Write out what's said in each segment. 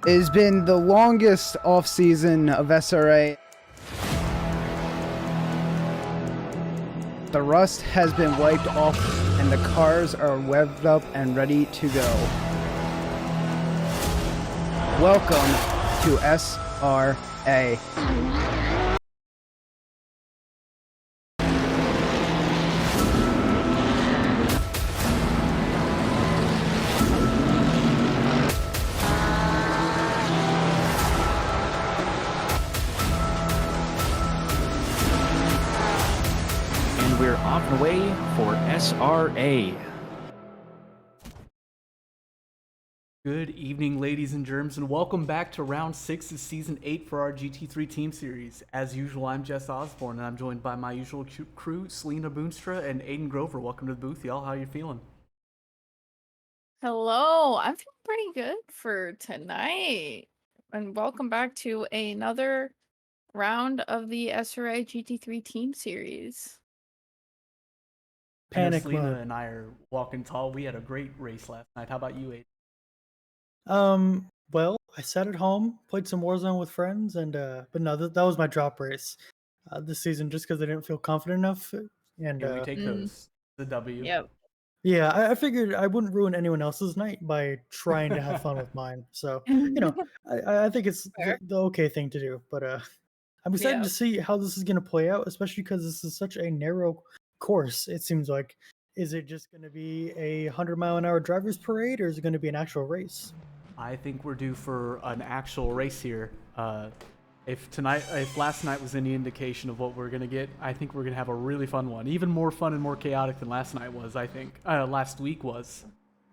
It has been the longest off-season of SRA. The rust has been wiped off and the cars are revved up and ready to go. Welcome to SRA. We're off and away for SRA. Good evening, ladies and germs, and welcome back to round 6 of season 8 for our GT3 team series. As usual, I'm Jess Osborne, and I'm joined by my usual crew, Selena Boonstra and Aiden Grover. Welcome to the booth, y'all. How are you feeling? Hello, I'm feeling pretty good for tonight. And welcome back to another round of the SRA GT3 team series. Panic Selena and I are walking tall. We had a great race last night. How about you, Aiden? Well, I sat at home, played some Warzone with friends, and but no, that was my drop race this season, just because I didn't feel confident enough. And Here we take those. The W. Yep. Yeah, I figured I wouldn't ruin anyone else's night by trying to have fun with mine. So, you know, I think it's Fair. the okay thing to do. But I'm excited to Yep. see how this is going to play out, especially because this is such a narrow course. It seems like, is it just going to be a 100-mile-an-hour driver's parade, or is it going to be an actual race? I think we're due for an actual race here. If last night was any indication of what we're gonna get, I think we're gonna have a really fun one. Even more fun and more chaotic than last night was. I think last week was,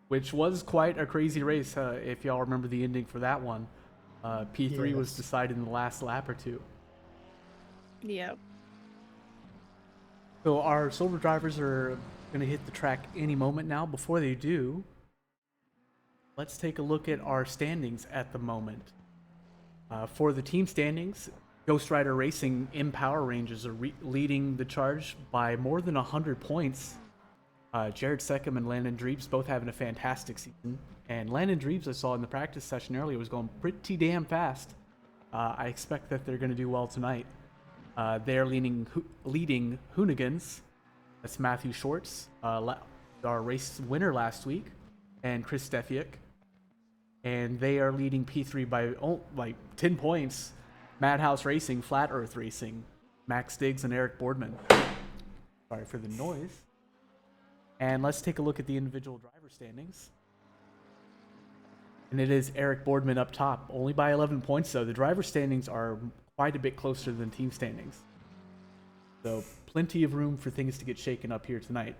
which was quite a crazy race. If y'all remember the ending for that one, P3 was Yes. decided in the last lap or two. Yep. So our silver drivers are gonna hit the track any moment now. Before they do, let's take a look at our standings at the moment. For the team standings, Ghost Rider Racing in Power Rangers are leading the charge by more than 100 points. Jared Seckham and Landon Dreebs both having a fantastic season. And Landon Dreebs, I saw in the practice session earlier, was going pretty damn fast. I expect that they're going to do well tonight. They're leading Hoonigans. That's Matthew Shorts, our race winner last week, and Chris Stefiak. And they are leading P3 by like 10 points. Madhouse Racing, Flat Earth Racing, Max Diggs and Eric Boardman. Sorry for the noise. And let's take a look at the individual driver standings. And it is Eric Boardman up top, only by 11 points though. The driver standings are quite a bit closer than team standings. So plenty of room for things to get shaken up here tonight.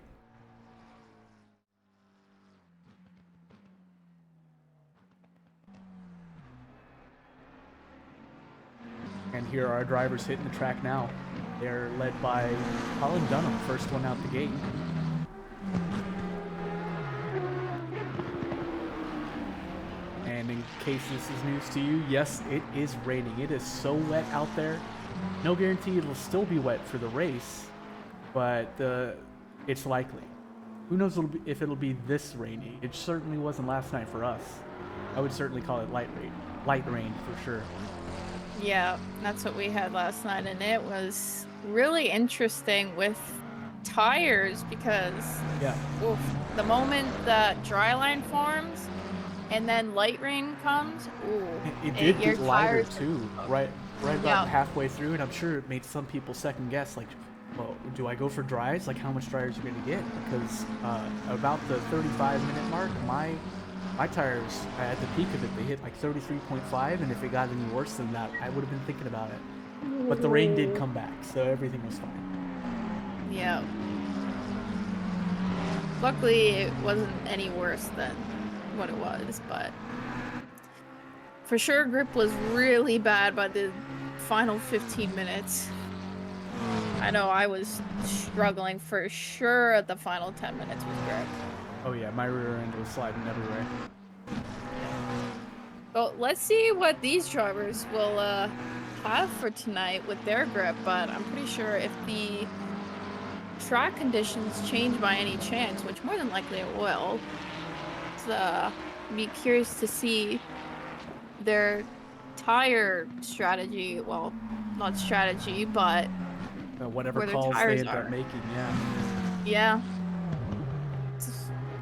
And here are our drivers hitting the track now. They're led by Colin Dunham, first one out the gate. And in case this is news to you, yes, it is raining. It is so wet out there. No guarantee it'll still be wet for the race, but it's likely. Who knows if it'll be this rainy? It certainly wasn't last night for us. I would certainly call it light rain for sure. Yeah, that's what we had last night, and it was really interesting with tires because oof, the moment that dry line forms and then light rain comes, It did your get lighter tires too, right about halfway through, and I'm sure it made some people second guess, like, well, do I go for dries? Like, how much dry are you going to get? Because about the 35-minute mark, my tires, at the peak of it, they hit like 33.5, and if it got any worse than that, I would have been thinking about it. But the rain did come back, so everything was fine. Yeah. Luckily, it wasn't any worse than what it was, but for sure, grip was really bad by the final 15 minutes. I know I was struggling for sure at the final 10 minutes with grip. Oh yeah, my rear end was sliding everywhere. Well, let's see what these drivers will have for tonight with their grip, but I'm pretty sure if the track conditions change by any chance, which more than likely it will, be curious to see their tire strategy. Well, not strategy, but Whatever where their calls they tires end are. up making, Yeah.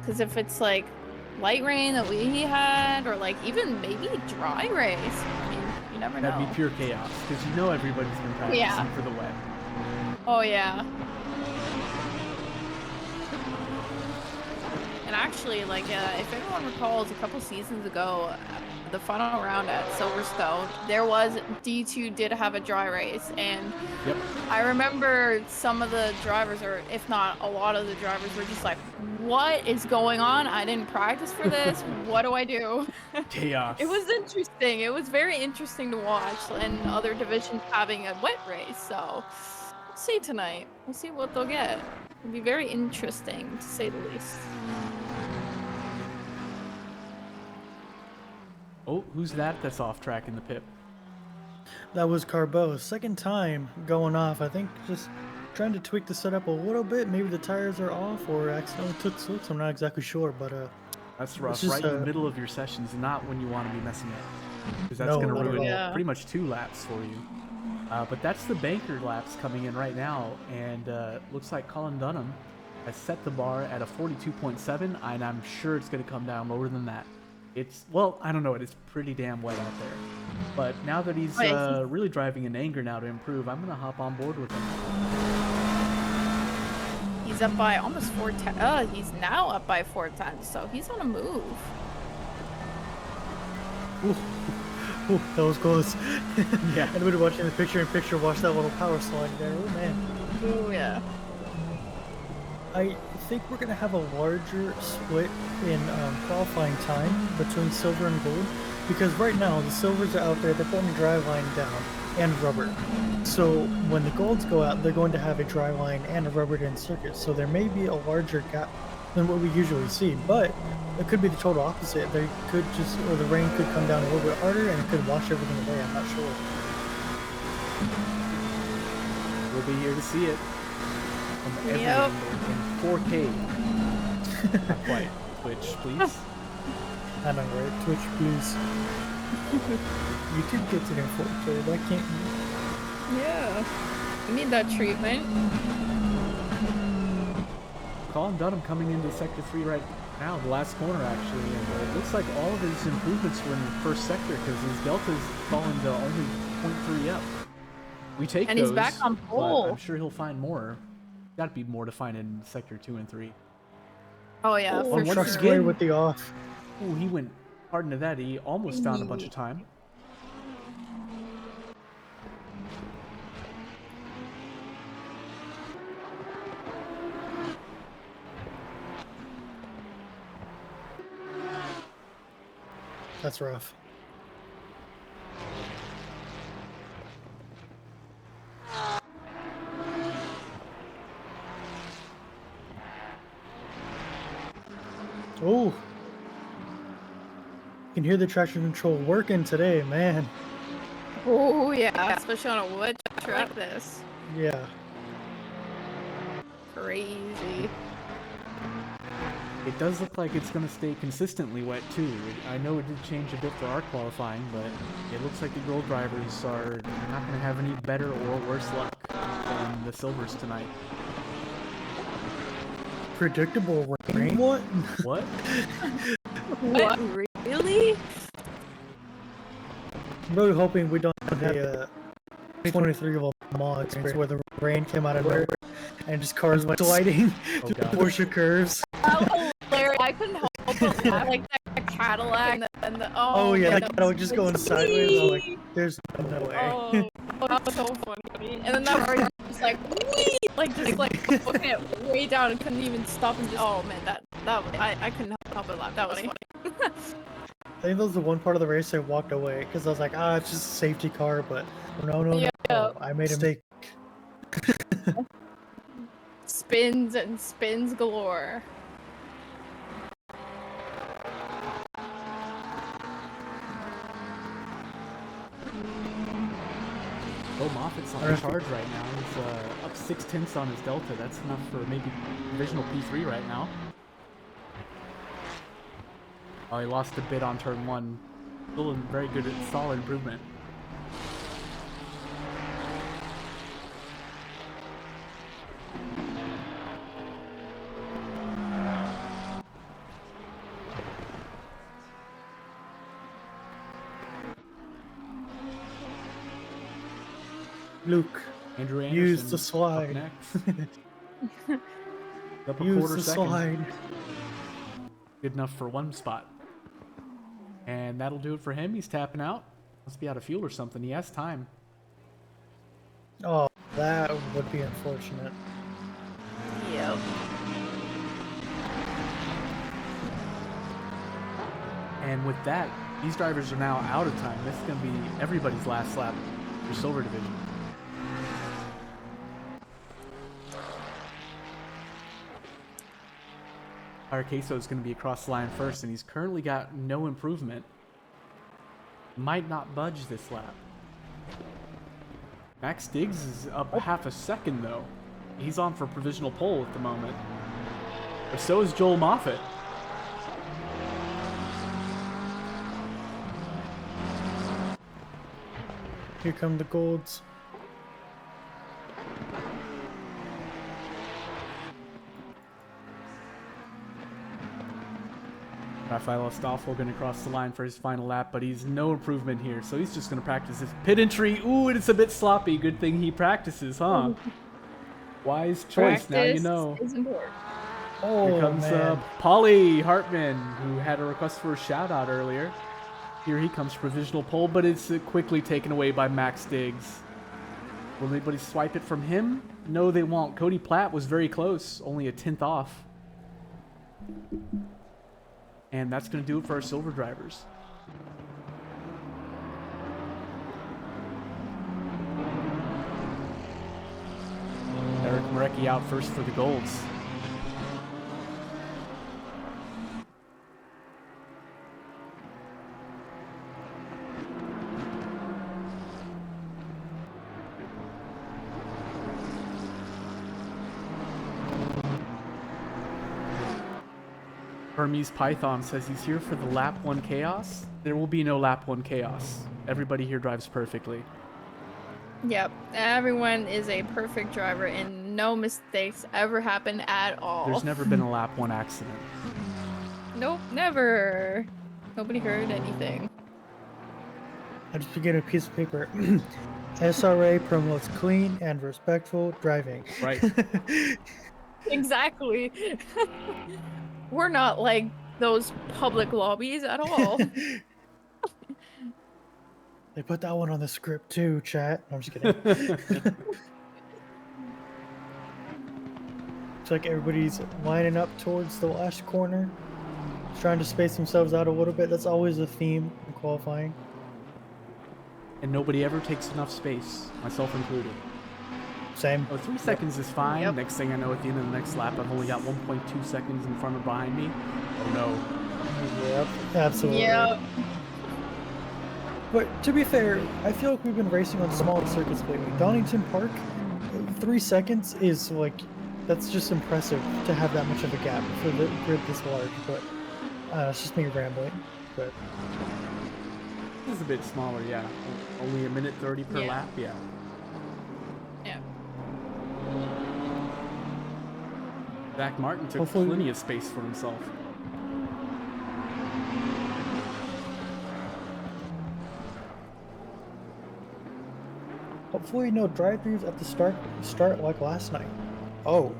Because if it's like light rain that we had, or like even maybe dry race, I mean, you never know. That'd be pure chaos, because you know everybody's been practicing for the wet. Oh yeah. And actually, like, if anyone recalls, a couple seasons ago, the final round at Silverstone, there was D2 did have a dry race, and I remember some of the drivers, or if not a lot of the drivers, were just like, "What is going on? I didn't practice for this. What do I do?" Chaos. It was interesting. It was very interesting to watch, and other divisions having a wet race. So we'll see tonight. We'll see what they'll get. It'll be very interesting, to say the least. Oh, who's that? That's off track in the pit. That was Carbo. Second time going off. I think just trying to tweak the setup a little bit. Maybe the tires are off or accidentally took slips. I'm not exactly sure, but That's rough. just, Right in the middle of your sessions, not when you want to be messing up, because that's No, going to not at ruin all. pretty much 2 laps for you. But that's the banker laps coming in right now, and looks like Colin Dunham I set the bar at a 42.7, and I'm sure it's going to come down lower than that. Well, I don't know. It's pretty damn wet out there. But now that he's really driving in anger now to improve, I'm going to hop on board with him. He's up by almost 410. He's now up by 410, so he's on a move. Ooh, that was close. Yeah. Anybody watching the picture-in-picture, watch that little power slide there. Oh, man. Oh, yeah. I think we're going to have a larger split in qualifying time between silver and gold, because right now the silvers are out there, they're putting dry line down and rubber. So when the golds go out, they're going to have a dry line and a rubbered in circuit, so there may be a larger gap than what we usually see, but it could be the total opposite. They could or the rain could come down a little bit harder and it could wash everything away. I'm not sure. We'll be here to see it. From Yep. in 4K. Not quite. Twitch, please. I know, right? Twitch, please. YouTube gets it in 4K. That can't be. Yeah. We need that treatment. Colin Dunham coming into Sector 3 right now, the last corner actually, and it looks like all of his improvements were in the first sector because his delta's fallen to only 0.3 up. We take And those, he's back on but pole. I'm sure he'll find more. Got to be more to find in Sector 2 and 3. Oh, yeah, Oh, for once truck sure. square with the off. Ooh, he went hard into that. He almost found a bunch of time. That's rough. Oh, you can hear the traction control working today, man. Oh, yeah, especially on a wood track this. Yeah. Crazy. It does look like it's going to stay consistently wet too. I know it did change a bit for our qualifying, but it looks like the girl drivers are not going to have any better or worse luck than the silvers tonight. Predictable rain? What? What? What? Really? I'm really hoping we don't have a 23 of a mod experience where the rain came out of nowhere and just cars went sliding Oh, through God. Porsche curves. That was hilarious. I couldn't help but laugh. Like that Cadillac and the Oh yeah, man, that was just going sideways. I'm like, there's no way. Oh, that was so funny. And then that car just like, wee! Like just like putting it way down and couldn't even stop and just. Oh man, I couldn't help but laugh. That was funny. I think that was the one part of the race I walked away because I was like, it's just a safety car, but no, I made a mistake. Spins and spins galore. Bo Moffitt's on the charge right now. He's up 6/10 on his delta. That's enough for maybe provisional P3 right now. Oh, he lost a bit on turn 1. Still in very good, solid improvement. Luke, Andrew Anderson use the up slide. next. Up a Use quarter the second. slide. Good enough for one spot. And that'll do it for him. He's tapping out. Must be out of fuel or something. He has time. Oh, that would be unfortunate. Yep. And with that, these drivers are now out of time. This is going to be everybody's last lap for Silver Division. Queso is going to be across the line first, and he's currently got no improvement. Might not budge this lap. Max Diggs is up half a second, though. He's on for provisional pole at the moment. But so is Joel Moffitt. Here come the golds. Rafael Astolfo going to cross the line for his final lap, but he's no improvement here, so he's just going to practice his pit entry. Ooh, and it's a bit sloppy. Good thing he practices, huh? Wise choice. Now you know. Is important. Oh, Here comes man. Polly Hartman, who had a request for a shout-out earlier. Here he comes, provisional pole, but it's quickly taken away by Max Diggs. Will anybody swipe it from him? No, they won't. Cody Platt was very close, only a 10th off. And that's going to do it for our silver drivers. Eric Marecki out first for the golds. Hermes Python says he's here for the lap 1 chaos. There will be no lap 1 chaos. Everybody here drives perfectly. Yep, everyone is a perfect driver and no mistakes ever happen at all. There's never been a lap 1 accident. Nope, never. Nobody heard anything. I just forget a piece of paper. SRA promotes clean and respectful driving. Right. Exactly. We're not like those public lobbies at all. They put that one on the script too, chat. No, I'm just kidding. It's like everybody's lining up towards the last corner, trying to space themselves out a little bit. That's always a theme in qualifying. And nobody ever takes enough space, myself included. Same. Oh, 3 seconds is fine. Yep. Next thing I know, at the end of the next lap, I've only got 1.2 seconds in front or behind me. Oh no. Yep, absolutely. Yep. But to be fair, I feel like we've been racing on smaller circuits lately. Donington Park, 3 seconds is like, that's just impressive to have that much of a gap for the grid this large. But it's just me rambling. But This is a bit smaller, yeah. Only a minute 30 per Yeah. lap, yeah. Yeah. Zach Martin took Hopefully- plenty of space for himself. hopefully no drive-throughs at the start like last night. Oh.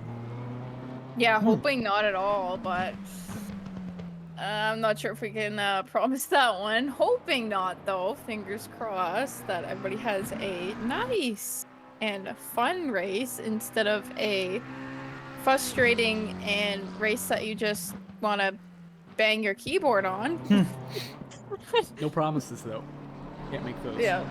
Yeah, hoping not at all, but I'm not sure if we can promise that one. Hoping not, though. Fingers crossed that everybody has a nice and fun race instead of a frustrating and race that you just want to bang your keyboard on. No promises, though. Can't make those. Yeah.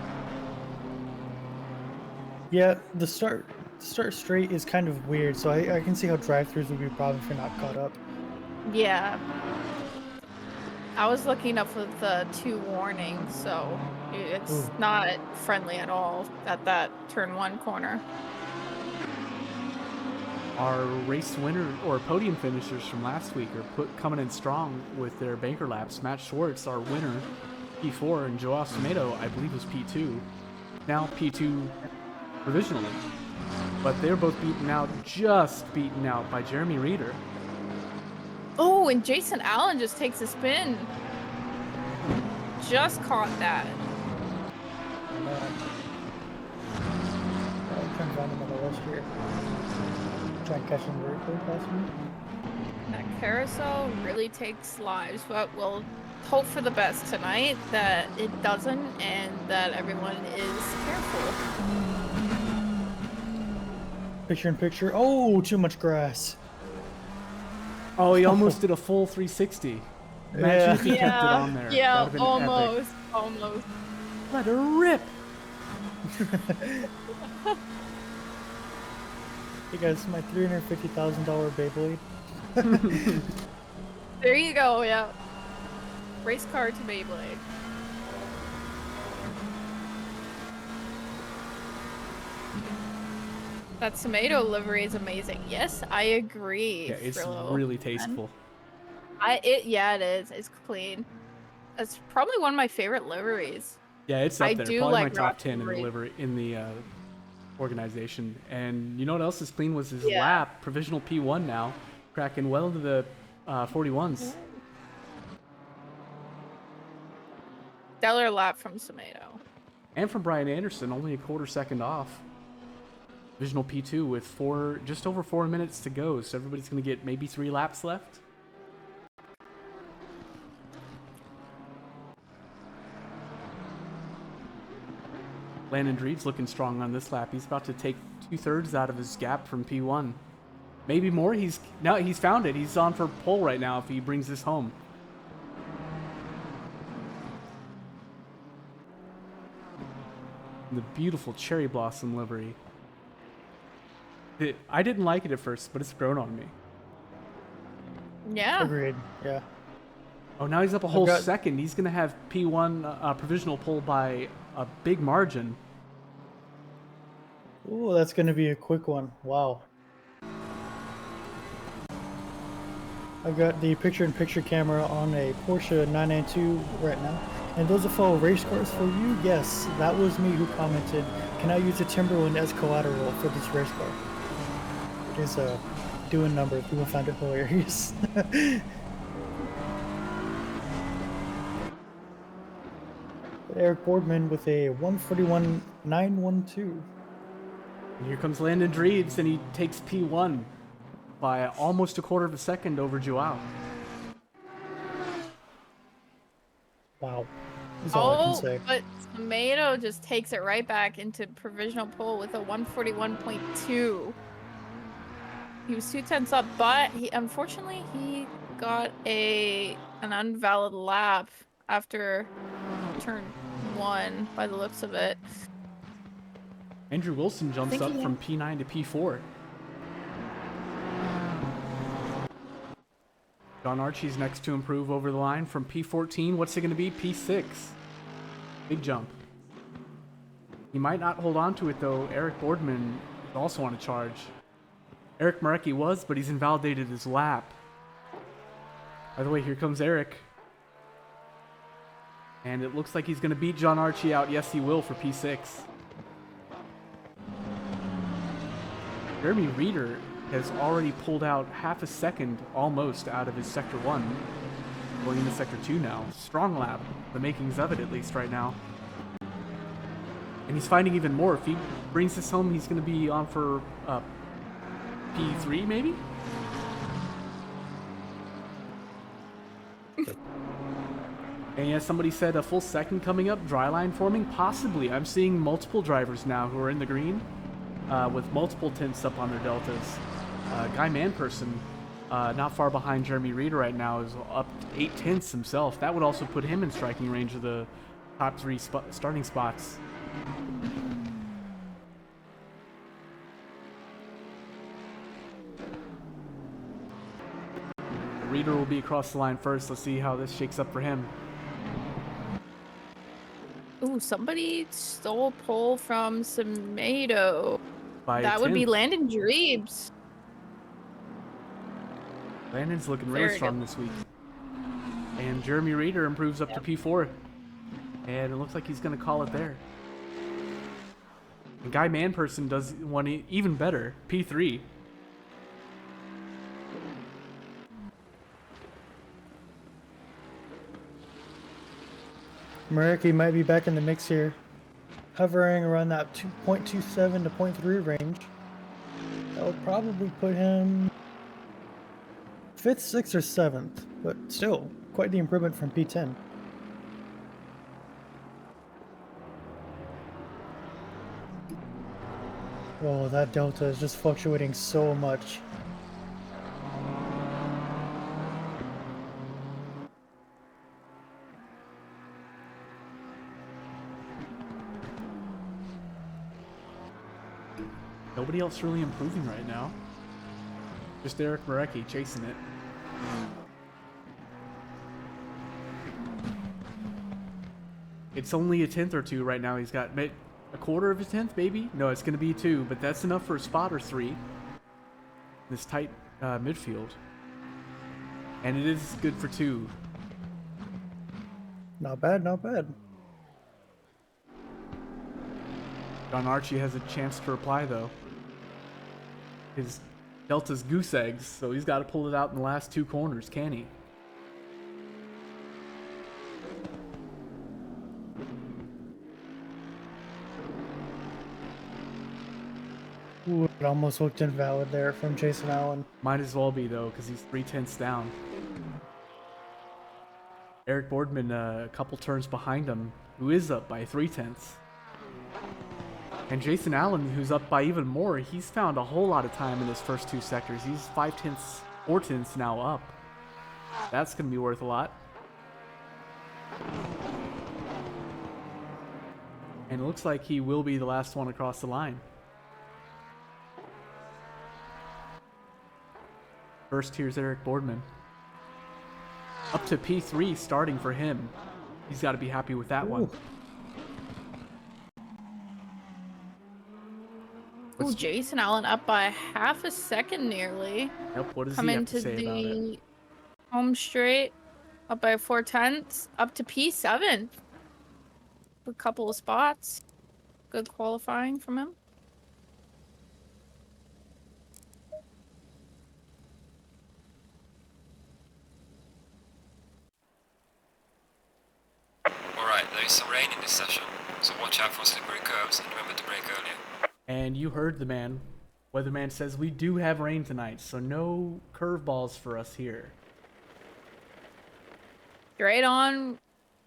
Yeah, the start straight is kind of weird, so I can see how drive-throughs would be a problem if you're not caught up. Yeah. I was looking up with the 2 warnings, so it's not friendly at all at that turn 1 corner. Our race winner or podium finishers from last week are coming in strong with their banker laps. Matt Schwartz, our winner, P4, and Joao Tomato, I believe, was P2. Now P2 provisionally. But they're both just beaten out by Jeremy Reeder. Oh, and Jason Allen just takes a spin. Just caught that. I'm trying to find him on the list here. Try and catch him very possibly. That carousel really takes lives, but we'll hope for the best tonight that it doesn't and that everyone is careful. Picture in picture. Oh, too much grass. Oh, he almost did a full 360. Imagine if he kept it on there. Yeah, That'd have been almost. epic. Almost. Let her rip. Hey guys, my $350,000 Beyblade. There you go, yeah. Race car to Beyblade. That tomato livery is amazing. Yes, I agree. Yeah, it's Frillo. really tasteful. Yeah, it is. It's clean. It's probably one of my favorite liveries. Yeah, it's up I there. do Probably like my top rock 10 in the livery. livery in the organization. And you know what else is clean was his Yeah. lap, provisional P1 now, cracking well into the 41s. stellar lap from Tomato. And from Brian Anderson, only a quarter second off. Divisional P2 with just over 4 minutes to go, so everybody's going to get maybe 3 laps left. Landon Dreves looking strong on this lap. He's about to take 2/3 out of his gap from P1. Maybe more. He's found it. He's on for pole right now if he brings this home. The beautiful cherry blossom livery. I didn't like it at first, but it's grown on me. Yeah. Agreed. Yeah. Oh, now he's up a whole second. He's going to have P1 provisional pole by a big margin. Ooh, that's going to be a quick one. Wow. I've got the picture-in-picture camera on a Porsche 992 right now. And those are follow race cars for you? Yes, that was me who commented, can I use a Timberland as collateral for this race car? It is doing numbers. People find it hilarious. Eric Boardman with a 141.912. And here comes Landon Dreves, and he takes P1 by almost a quarter of a second over Joao. Wow. That's all I can say. But Tomato just takes it right back into provisional pole with a 141.2. He was 2/10 up, but unfortunately he got an invalid lap after turn 1 by the looks of it. Andrew Wilson jumps up from P9 to P4. John Archie's next to improve over the line from P14. What's it going to be? P6. Big jump. He might not hold on to it, though. Eric Boardman is also on a charge. Eric Marecki was, but he's invalidated his lap. By the way, here comes Eric. And it looks like he's going to beat John Archie out. Yes, he will for P6. Jeremy Reeder has already pulled out half a second almost out of his Sector 1. Going into Sector 2 now. Strong lap. The makings of it, at least right now. And he's finding even more. If he brings this home, he's going to be on for P3, maybe? And yeah, somebody said a full second coming up. Dryline forming? Possibly. I'm seeing multiple drivers now who are in the green with multiple tints up on their deltas. Guy Manperson, not far behind Jeremy Reeder right now, is up 8 tenths himself. That would also put him in striking range of the top 3 starting spots. Reeder will be across the line first. Let's see how this shakes up for him. Ooh, somebody stole pole from Tomato. That would be Landon Dreves. Landon's looking really strong this week. And Jeremy Reeder improves up to P4. And it looks like he's going to call it there. And Guy Manperson does one even better, P3. Marecki might be back in the mix here. Hovering around that 2.27 to 0.3 range. That would probably put him 5th, 6th, or 7th. But still, quite the improvement from P10. Oh, that delta is just fluctuating so much. Nobody else really improving right now. Just Eric Marecki chasing it. It's only a tenth or two right now. He's got a quarter of a tenth, maybe? No, it's going to be 2, but that's enough for a spot or 3. This tight midfield. And it is good for 2. Not bad, not bad. John Archie has a chance to reply, though. His delta's goose eggs, so he's got to pull it out in the last 2 corners, can he? Ooh, it almost looked invalid there from Jason Allen. Might as well be, though, because he's 3/10 down. Eric Boardman, a couple turns behind him, who is up by 3/10. And Jason Allen, who's up by even more, he's found a whole lot of time in his first two sectors. He's 5/10, 4/10 now up. That's going to be worth a lot. And it looks like he will be the last one across the line. First, here's Eric Boardman. Up to P3 starting for him. He's got to be happy with that one. Ooh, Jason Allen up by half a second nearly. Yep, what does Come he have into to say about it? the home straight, up by 4/10, up to P7. A couple of spots. Good qualifying from him. Alright, there is some rain in this session, so watch out for slippery curves and remember to brake earlier. And you heard the man. Weatherman says we do have rain tonight, so no curveballs for us here. Straight on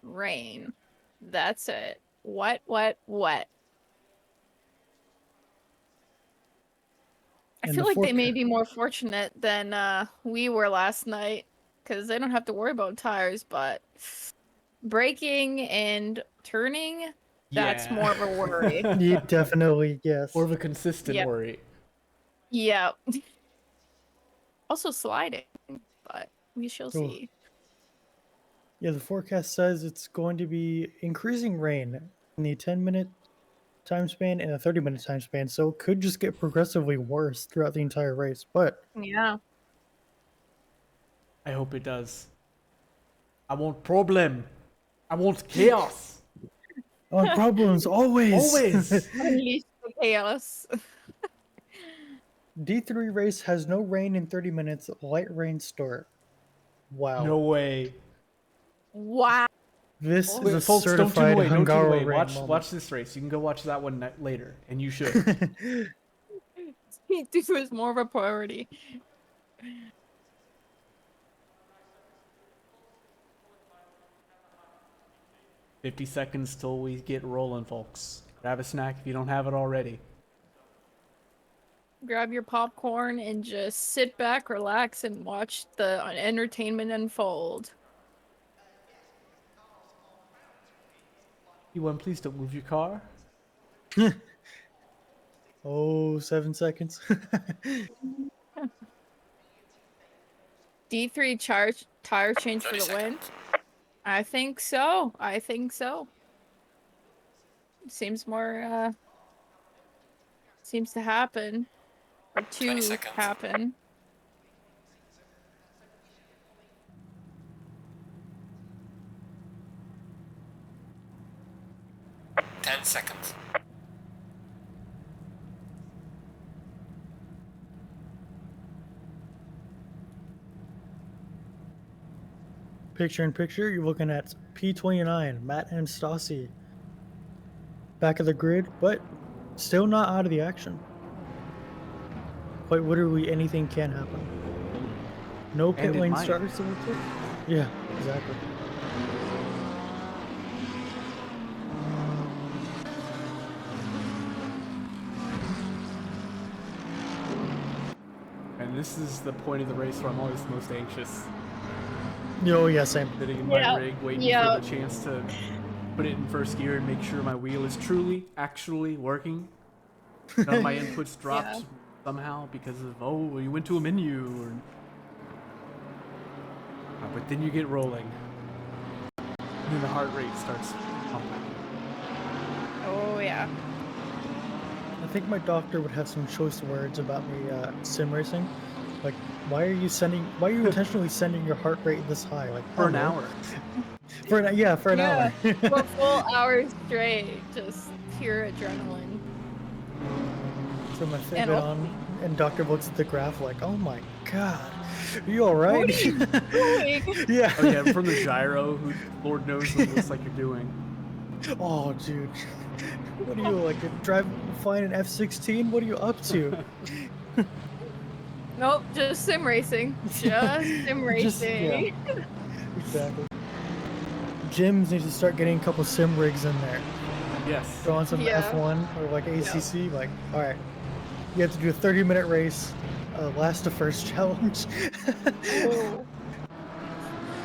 rain. That's it. Wet, wet, wet. I And feel the like they may forecast- be more fortunate than we were last night because they don't have to worry about tires, but braking and turning, that's Yeah. more of a worry. Yeah, definitely, yes. More of a consistent Yep. worry. Yeah. Also sliding, but we shall see. Yeah, the forecast says it's going to be increasing rain in the 10-minute time span and a 30-minute time span, so it could just get progressively worse throughout the entire race. But Yeah. I hope it does. I want problem. I want chaos. our problems always. Always. Unleash the chaos. D3 race has no rain in 30 minutes. Light rain start. Wow. No way. Wow. This Wait, is a folks, don't tune certified away. Don't tune Hungaro away. rain Watch, moment. watch this race. You can go watch that one later, and you should. This was more of a priority. "50 seconds till we get rolling, folks. Grab a snack if you don't have it already." Grab your popcorn and just sit back, relax, and watch the entertainment unfold. You please don't move your car. Oh, 7 seconds. D3 tire change for 30 the win. seconds. I think so. I think so. Seems more, seems to happen. Or 20 to seconds. happen. Ten seconds. Picture in picture, you're looking at P29, Matt and Stassi. Back of the grid, but still not out of the action. Quite literally anything can happen. No pit And it lane might. starters. Yeah, exactly. And this is the point of the race where I'm always the most anxious. Oh, yeah, same. Sitting in my Yeah, rig, waiting yeah. for the chance to put it in first gear and make sure my wheel is truly, actually working. None of my inputs dropped Yeah. somehow because of, oh, you went to a menu. Or... but then you get rolling. And then the heart rate starts pumping. Oh, yeah. I think my doctor would have some choice words about me sim racing. Like, why are you intentionally sending your heart rate this high? Like For I an don't know. hour. For an hour. For a full hour straight, just pure adrenaline. So my Fitbit And on, and doctor looks at the graph like, oh my god, are you alright? What are you doing? Yeah. Oh yeah, from the gyro, who Lord knows what it looks like you're doing. Oh, dude. What are you, like, flying an F-16? What are you up to? Nope, just sim racing. Just sim Just, yeah, racing. exactly. Gyms need to start getting a couple sim rigs in there. Yes. Throw on some Yeah. F1 or like ACC, like, all right, you have to do a 30-minute race, last to first challenge. Oh.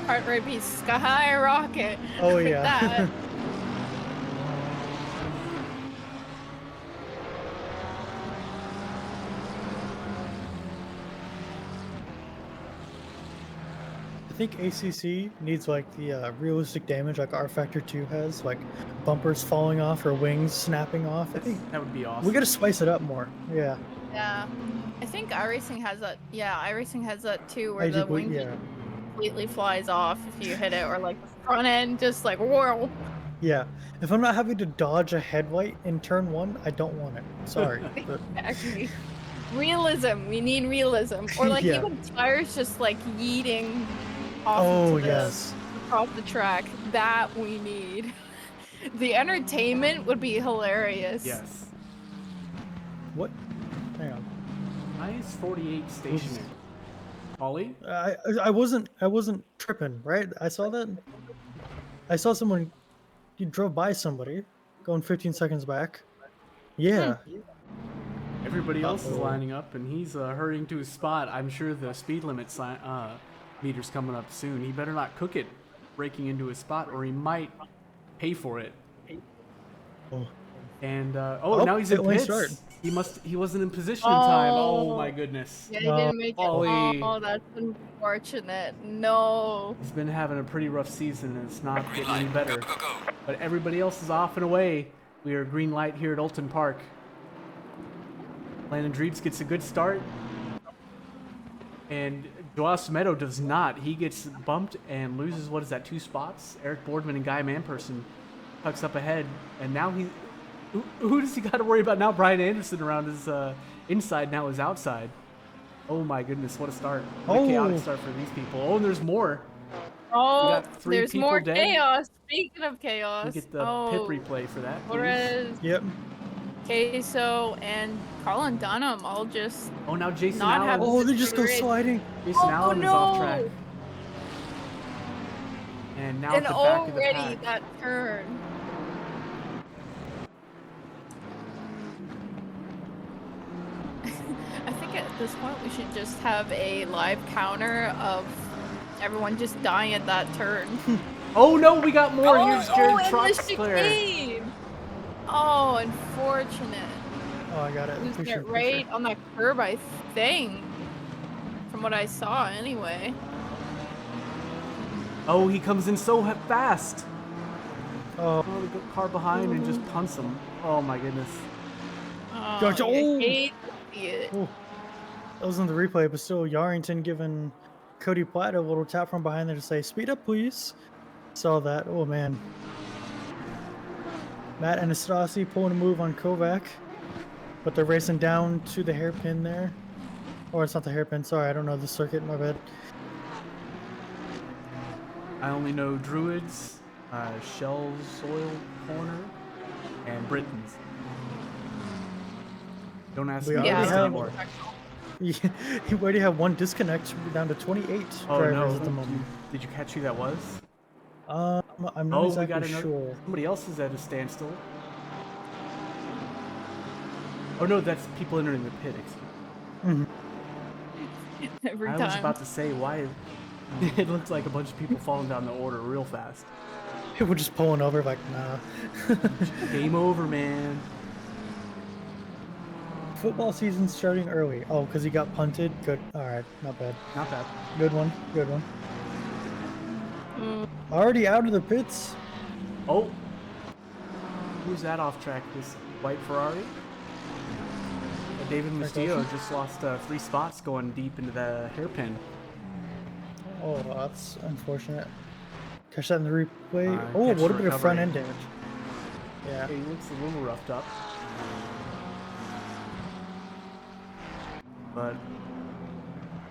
Heart rate be skyrocket. Oh, with yeah. that. I think ACC needs like the realistic damage like R Factor 2 has, like bumpers falling off or wings snapping off. I think That would be awesome. we gotta spice it up more. Yeah. Yeah. I think iRacing has that. Yeah, iRacing has that too, where the wing just Yeah. completely flies off if you hit it, or like the front end just like whirl. Yeah. If I'm not having to dodge a headlight in turn 1, I don't want it. Sorry. But Exactly. Realism. We need realism. Or like Yeah. even tires just like yeeting off oh, into yes. across the track. That we need. The entertainment would be hilarious. Yes. What? Hang on. Nice 48 stationary. Ollie? I wasn't tripping, right? I saw that. I saw someone. You drove by somebody, going 15 seconds back. Yeah. Everybody else is Uh-oh. lining up, and he's hurrying to his spot. I'm sure the speed limit meter's coming up soon. He better not cook it breaking into his spot, or he might pay for it. Oh. And now he's in pit lane pits. start. He wasn't in position in time. Oh Oh. my goodness. Yeah, he didn't make it. Ollie. Oh, that's unfortunate. No. He's been having a pretty rough season, and it's not Green getting any light. better. Go, go, go. But everybody else is off and away. We are green light here at Oulton Park. Landon Dreves gets a good start. And Joas Meadow does not. He gets bumped and loses, 2 spots? Eric Boardman and Guy Manperson tucks up ahead. And now who does he got to worry about now? Brian Anderson around his inside, now his outside. Oh my goodness, what a start. What a chaotic start for these people. Oh, and there's more. Oh, got 3 there's people more dead. chaos. Speaking of chaos. We get the pit replay for that. please. Torres, Yep. Queso, and Colin Dunham all just Oh, now Jason not Allen. have Oh, they just go Great. sliding. Jason Allen is off track. no! And now And at the back of the already pack. that turn. I think at this point we should just have a live counter of everyone just dying at that turn. Oh no, we got more. Here's Jared and the Troxler. chicane! Oh, unfortunate. Oh, I got it. Losing Appreciate it right on that curb, I think. From what I saw, anyway. Oh, he comes in so fast. Oh, Oh, the car behind and just punts him. Oh my goodness. Oh, Gotcha. I Oh! hate to see it. oh. That was in the replay, but still, Yarrington giving Cody Platt a little tap from behind there to say, "Speed up, please." Saw that. Oh man. Matt Anastasi pulling a move on Kovac, but they're racing down to the hairpin there. Or it's not the hairpin. Sorry, I don't know the circuit. My bad. I only know Druids, Shell Soil Corner, and Britons. Don't ask We me already this have- anymore. You already have one disconnect. We're down to 28 Oh drivers no! at the moment. Did you catch who that was? I'm not Oh, we exactly got another. sure. Somebody else is at a standstill. Oh no, that's people entering the pit. Every I time. was about to say why. It looks like a bunch of people falling down the order real fast. People just pulling over like, nah. Game over, man. Football season starting early. Oh, because he got punted? Good. Alright, not bad. Not bad. Good one. Good one. Already out of the pits. Oh, who's that off track? This white Ferrari? David Mustillo just lost 3 spots going deep into the hairpin. Oh, that's unfortunate. Catch that in the replay. Catch What a the bit of front recovery. end damage. Yeah. He looks a little roughed up. But,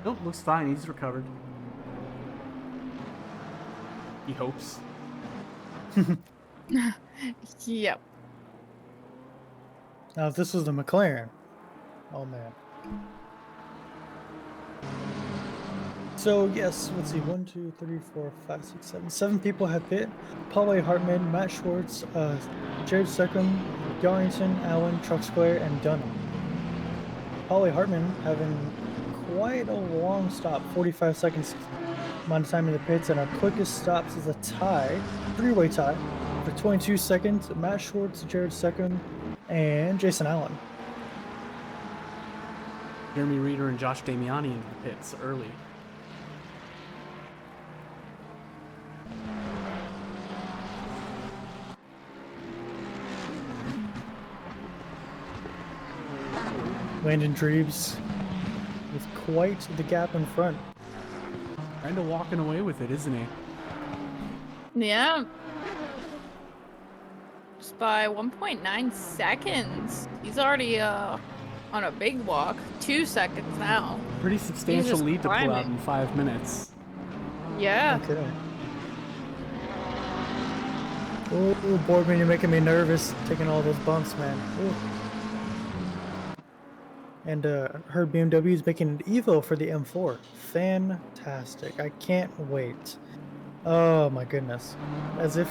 nope, looks fine. He's recovered. He hopes. Yep. Now, if this was the McLaren, oh man. So yes, let's see, 1, 2, 3, 4, 5, 6, 7. 7 people have pit. Paul Hartman, Matt Schwartz, Jared Seckham, Garrington, Allen, Truck Square, and Dunham. Paul Hartman having quite a long stop, 45 seconds amount of time in the pits, and our quickest stops is a tie, 3-way tie, for 22 seconds. Matt Schwartz, Jared Seckham, and Jason Allen. Jeremy Reeder and Josh Damiani into the pits early. Landon Dreves with quite the gap in front. Kind of walking away with it, isn't he? Yeah. Just by 1.9 seconds. He's already on a big walk. 2 seconds now. Pretty substantial just lead to pull out climbing. in 5 minutes. Yeah. Okay. Oh, Boardman, you're making me nervous taking all those bumps, man. Ooh. And her BMW is making an Evo for the M4. Fantastic. I can't wait. Oh my goodness. As if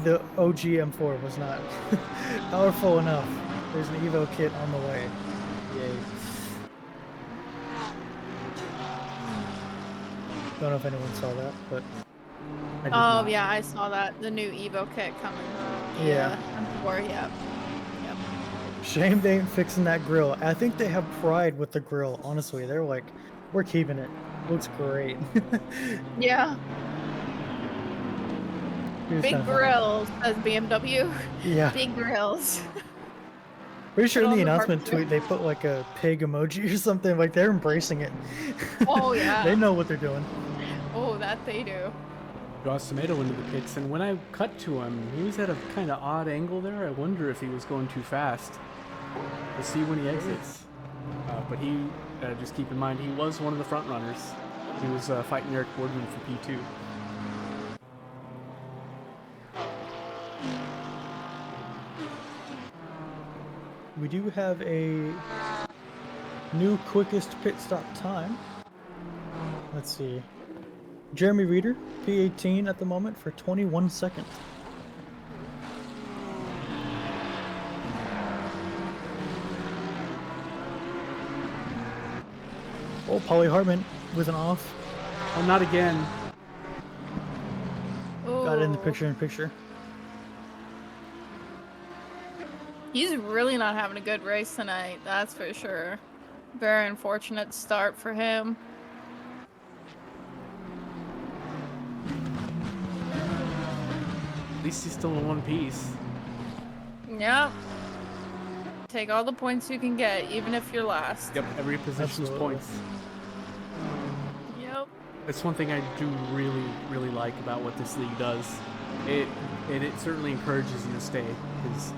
the OG M4 was not powerful enough. There's an Evo kit on the way. Yay. Don't know if anyone saw that, but I did Oh not. yeah, I saw that. The new Evo kit coming. Yeah. M4, yeah. Yep. shame they ain't fixing that grill. I think they have pride with the grill, honestly. They're like, we're keeping it. Looks great. Yeah. It was Big kinda funny. grills, says BMW. Yeah. Big grills. Pretty sure Put in on the the announcement barbecue. tweet they put like a pig emoji or something. Like they're embracing it. Oh, yeah. They know what they're doing. Oh, that they do. Josh Tomato into the pits, and when I cut to him, he was at a kind of odd angle there. I wonder if he was going too fast. We'll see when he exits. But he, just keep in mind, he was one of the front runners. He was fighting Eric Boardman for P2. We do have a new quickest pit stop time. Let's see. Jeremy Reeder, P18 at the moment for 21 seconds. Oh, Polly Hartman with an off. Oh, not again. Got it in the Ooh. picture-in-picture. He's really not having a good race tonight, that's for sure. Very unfortunate start for him. At least he's still in one piece. Yep. Take all the points you can get, even if you're last. Yep, every position's Absolutely. points. Yep. That's one thing I do really, really like about what this league does. It certainly encourages you to stay, because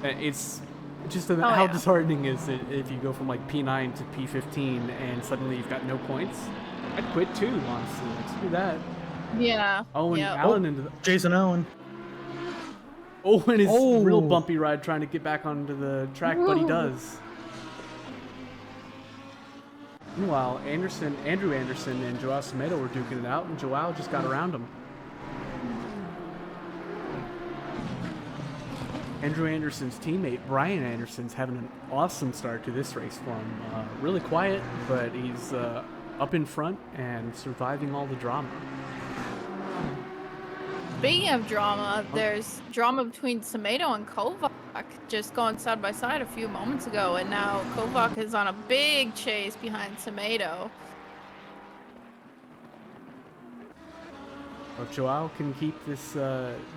it's just how yeah. disheartening is it if you go from like P9 to P15 and suddenly you've got no points. I'd quit too, honestly. Let's do that. Yeah. Oh, and Yep. Allen into the Jason Allen. and his real Oh. bumpy ride trying to get back onto the track, but he Woo. does. Meanwhile, Andrew Anderson and Joao Semedo were duking it out, and Joao just got around him. Andrew Anderson's teammate, Brian Anderson's having an awesome start to this race for him. Really quiet, but he's up in front and surviving all the drama. Speaking of drama, there's drama between Tomato and Kovac just going side by side a few moments ago, and now Kovac is on a big chase behind Tomato. If Joao can keep this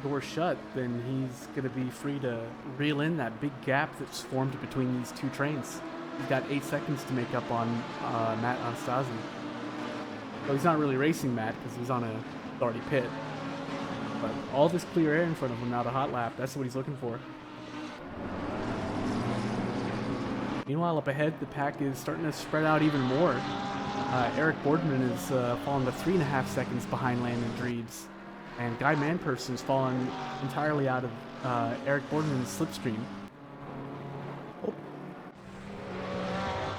door shut, then he's going to be free to reel in that big gap that's formed between these two trains. He's got 8 seconds to make up on Matt Anastasi. Well, he's not really racing Matt because he's on a already pit. But all this clear air in front of him now to hot lap, that's what he's looking for. Meanwhile, up ahead, the pack is starting to spread out even more. Eric Boardman is falling to 3.5 seconds behind Landon Dreves. And Guy Manperson's fallen entirely out of Eric Boardman's slipstream.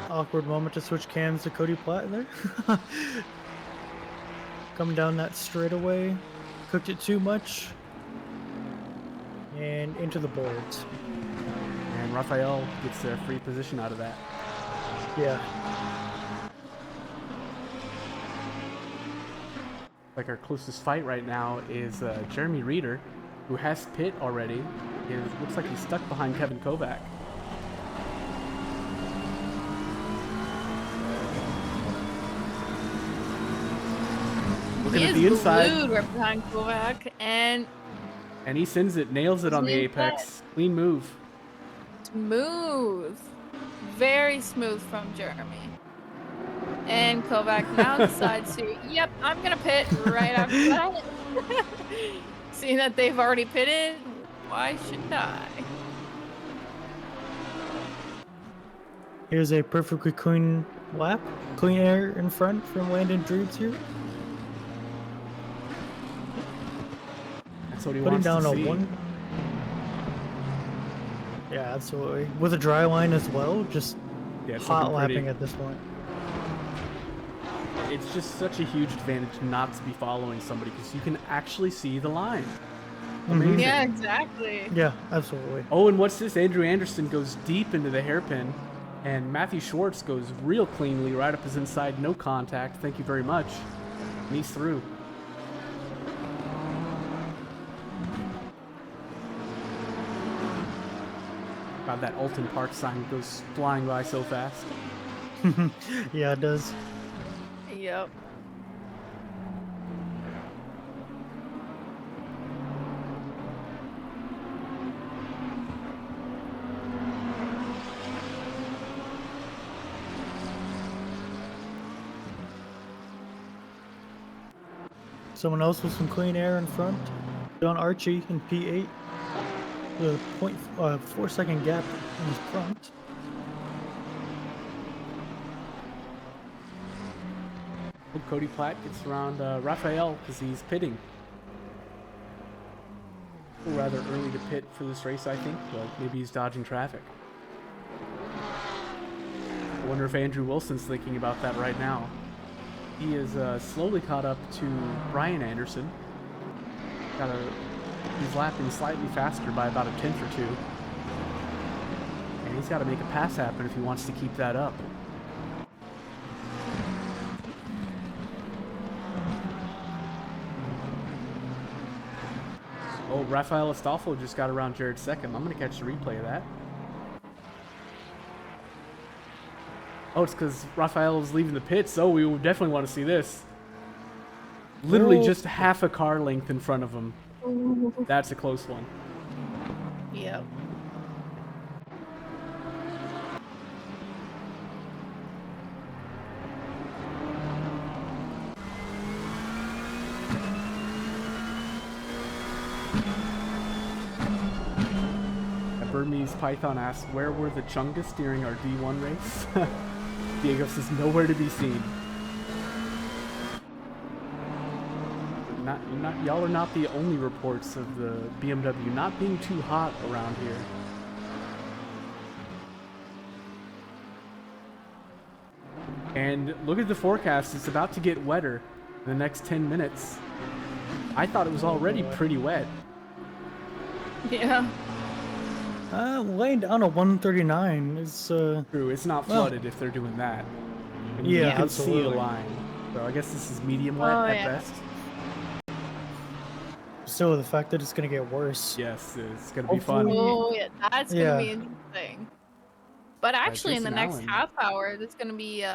Awkward moment to switch cams to Cody Platt there. Coming down that straightaway, cooked it too much, and into the boards. And Raphael gets a free position out of that. Yeah. Like our closest fight right now is Jeremy Reeder, who has pit already. Looks like he's stuck behind Kevin Kovac. Looking at the inside. Glued right behind Kovac, and he sends it, nails it on the apex. Clean move. smooth. Very smooth from Jeremy. And Kovac now decides to, yep, I'm going to pit right after that. Seeing that they've already pitted, why shouldn't I? Here's a perfectly clean lap. Clean air in front from Landon Drews here. That's what he Putting wants down to a see. 1. Yeah, absolutely. With a dry line as well, just Yeah, it's hot looking pretty. lapping at this point. It's just such a huge advantage not to be following somebody because you can actually see the line. Amazing. Yeah, exactly. Yeah, absolutely. Oh, and what's this? Andrew Anderson goes deep into the hairpin, and Matthew Schwartz goes real cleanly right up his inside, no contact. Thank you very much. And he's through. God, that Oulton Park sign goes flying by so fast. Yeah, it does. Yep. Someone else with some clean air in front. John Archie in P8. With a 0.4 second gap in his front. Oh, Cody Platt gets around Raphael because he's pitting. Rather early to pit for this race, I think, but maybe he's dodging traffic. I wonder if Andrew Wilson's thinking about that right now. He is slowly caught up to Brian Anderson. He's lapping slightly faster by about a tenth or two. And he's got to make a pass happen if he wants to keep that up. Oh, Rafael Astolfo just got around Jared second. I'm going to catch the replay of that. Oh, it's because Rafael is leaving the pits. Oh, we would definitely want to see this. Literally just half a car length in front of him. That's a close one. Yep. Burmese Python asks, where were the Chungus during our D1 race? Diego says, nowhere to be seen. Y'all are not the only reports of the BMW not being too hot around here. And look at the forecast, it's about to get wetter in the next 10 minutes. I thought it was already pretty wet. Yeah. Laying down a 139 is True, it's not flooded if they're doing that. And Yeah, you can see absolutely. the line. So I guess this is medium wet at best. still the fact that it's gonna get worse. Yes, it's gonna be fun. Oh, yeah, that's Yeah. gonna be interesting. But actually, in the Jason next Allen. half hour, there's gonna be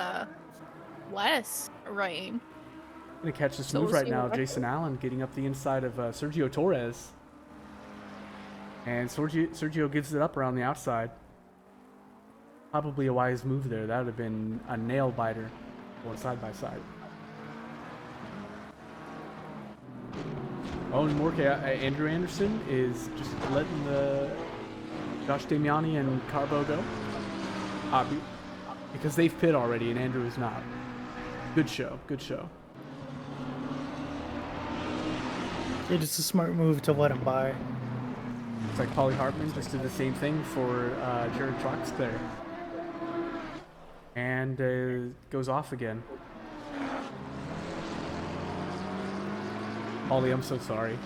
less rain. I'm gonna catch this So move we'll right see now. what Jason Allen getting up the inside of Sergio Torres. And Sergio gives it up around the outside. Probably a wise move there. That would have been a nail biter going side by side. Oh, and more Andrew Anderson is just letting the Josh Damiani and Carbo go. Because they've pit already and Andrew is not. Good show, good show. It's a smart move to let him by. It's like Polly Hartman just did the same thing for Jared Troxclair. And goes off again. Polly, I'm so sorry.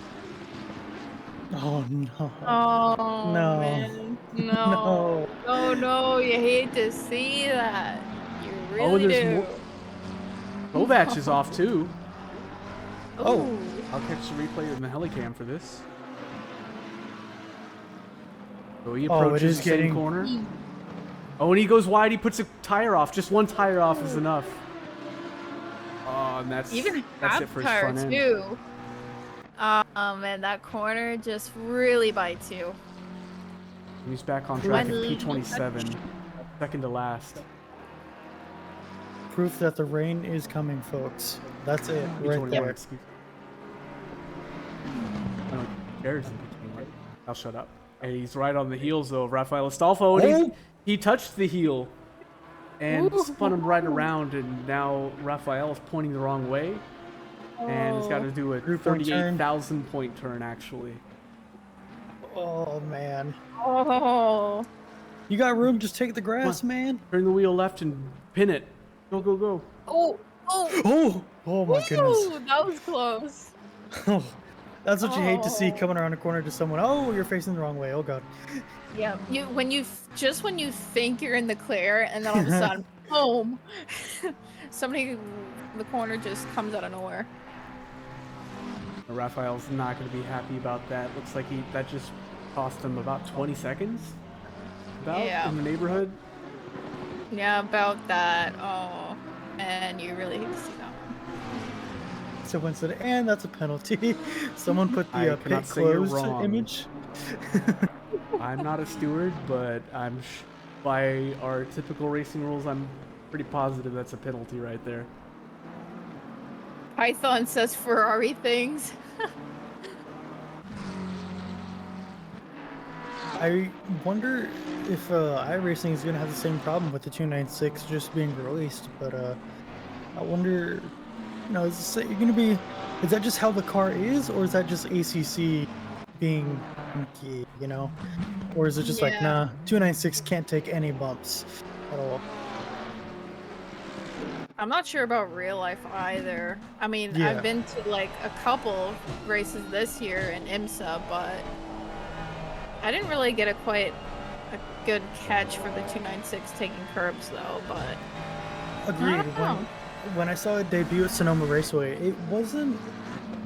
Oh no. Oh No. man, no. No. Oh no, you hate to see that. You Oh, really there's do. more. Kovac is off too. Oh, I'll catch the replay in the helicam for this. So he approaches the same corner. Oh, and he goes wide. He puts a tire off. Just one tire off is enough. Oh, and that's even it half for his tire front end. too. Man, that corner just really bites you. He's back on track at When- P27, second to last. Proof that the rain is coming, folks. That's it, right P21, there. excuse me. Oh, Jared's in P21. I'll shut up. And he's right on the heels though of Rafael Astolfo, and he touched the heel and spun him right around, and now Rafael is pointing the wrong way. And he's got to do a Group one turn. 38,000 point turn, actually. Oh man. Oh, You got room, just take the grass, man. Turn the wheel left and pin it. Go, go, go. oh, Oh my goodness. Ooh, that was close. Oh, that's what you hate to see Oh. coming around a corner to someone. Oh, you're facing the wrong way. Oh god. Yeah, when you think you're in the clear, and then all of a sudden, boom, somebody in the corner just comes out of nowhere. Rafael's not going to be happy about that. Looks like that just cost him about 20 seconds. Yeah. In the neighborhood. Yeah, about that. Oh, and you really hate to see that one. Someone said, and that's a penalty. Someone put I the cannot pit say you're closed wrong. image. I'm not a steward, but by our typical racing rules, I'm pretty positive that's a penalty right there. Python says Ferrari things. I wonder if iRacing is going to have the same problem with the 296 just being released, but I wonder, is that just how the car is, or is that just ACC being funky, or is it just like, Yeah. nah, 296 can't take any bumps at all? I'm not sure about real life either. I mean, Yeah. I've been to like a couple races this year in IMSA, but I didn't really get quite a good catch for the 296 taking curbs though, but Agreed. I don't know. When I saw it debut at Sonoma Raceway, it wasn't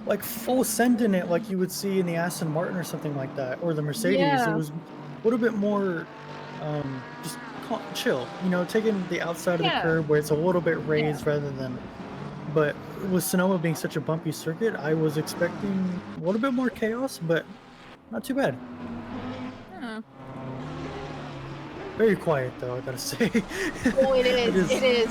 like full send in it like you would see in the Aston Martin or something like that, or the Mercedes. Yeah. It was a little bit more just chill, taking the outside of the Yeah. curb where it's a little bit raised rather than. But with Sonoma being such a bumpy circuit, I was expecting a little bit more chaos, but not too bad. Huh. Very quiet though, I gotta say. Oh, it is. is. It is.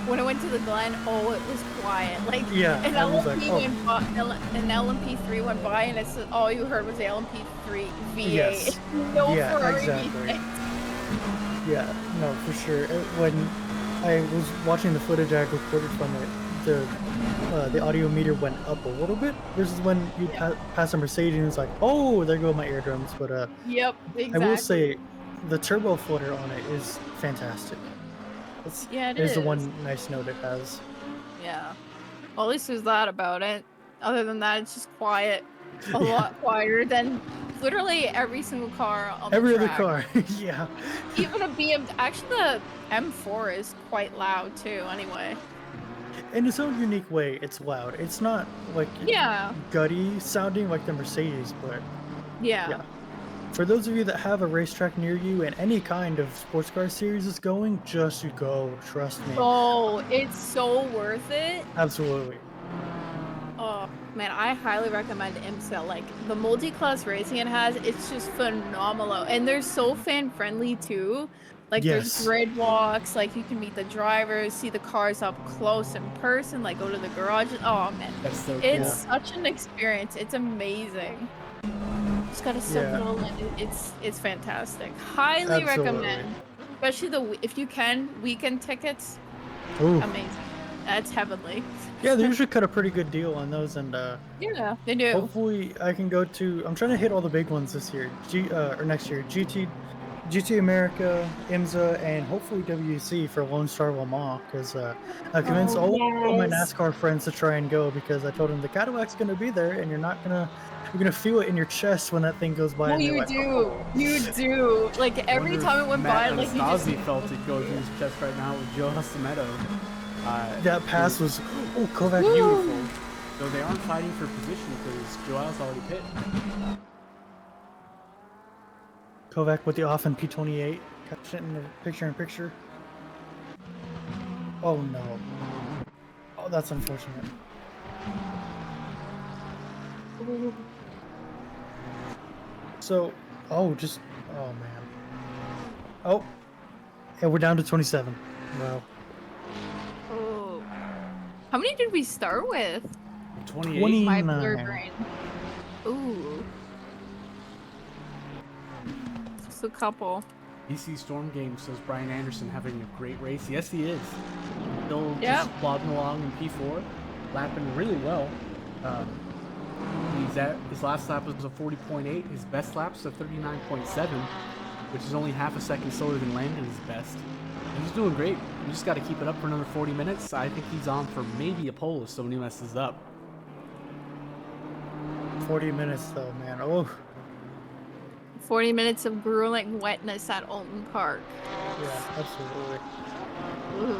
When I went to the Glen, oh, it was quiet. Like, Yeah, an I was like, LMP oh. went by, an LMP3 went by, and it's all you heard was the LMP3 V8. Yes. No Yeah, Ferrari exactly. V6. Yeah, no, for sure. When I was watching the footage I recorded from it, the audio meter went up a little bit versus when you pass a Mercedes and it's like, oh, there go my eardrums. But Yep, exactly. I will say the turbo flutter on it is fantastic. Yeah, it is the is. one nice note it has. Yeah. Well, at least there's that about it. Other than that, it's just quiet. A lot quieter than literally every single car on Every the other track. car, yeah. Even a BMW. Actually, the M4 is quite loud too. Anyway. In its own unique way, it's loud. It's not like Yeah. gutty sounding like the Mercedes, but Yeah. yeah. For those of you that have a racetrack near you and any kind of sports car series is going, just go. Trust me. Oh, it's so worth it. Absolutely. Oh man, I highly recommend IMSA. Like the multi-class racing it has, it's just phenomenal, and they're so fan-friendly too. Like Yes. there's grid walks, like you can meet the drivers, see the cars up close in person, like go to the garages. Oh man, That's so cool. it's such an experience. It's amazing. Just gotta settle in. It's fantastic. Highly Absolutely. recommend, especially if you can weekend tickets. Ooh, Amazing. That's heavenly. Yeah, they usually cut a pretty good deal on those, and Yeah, they do. hopefully I can go to. I'm trying to hit all the big ones this year, or next year. GT America, IMSA, and hopefully WEC for Lone Star Le Mans, because I convinced all my yes. NASCAR friends to try and go, because I told them the Cadillac's gonna be there, and you're gonna feel it in your chest when that thing goes by. Oh, and they're you like, do. You do. Like every Wonder time if it went Matt by, like you just. Anastasi felt it go through his chest right now with Joe Hussametto. That pass was Kovac. Beautiful. So they aren't fighting for position because Joel's already pit. Kovac with the off in P28. Catch it in the picture-in-picture. Oh no. Oh, that's unfortunate. So, oh man. Oh, and we're down to 27. Wow. Oh. How many did we start with? 28. My blur 29. brain. Ooh. Just a couple. DC Storm Game says Brian Anderson having a great race. Yes, he is. Still Yep. just plodding along in P4, lapping really well. His last lap was a 40.8. His best lap's a 39.7, which is only half a second slower than Landon's best. He's doing great. We just got to keep it up for another 40 minutes. I think he's on for maybe a pole if somebody messes up. 40 minutes though, man. Oh, 40 minutes of grueling wetness at Oulton Park. yeah, absolutely. Ooh.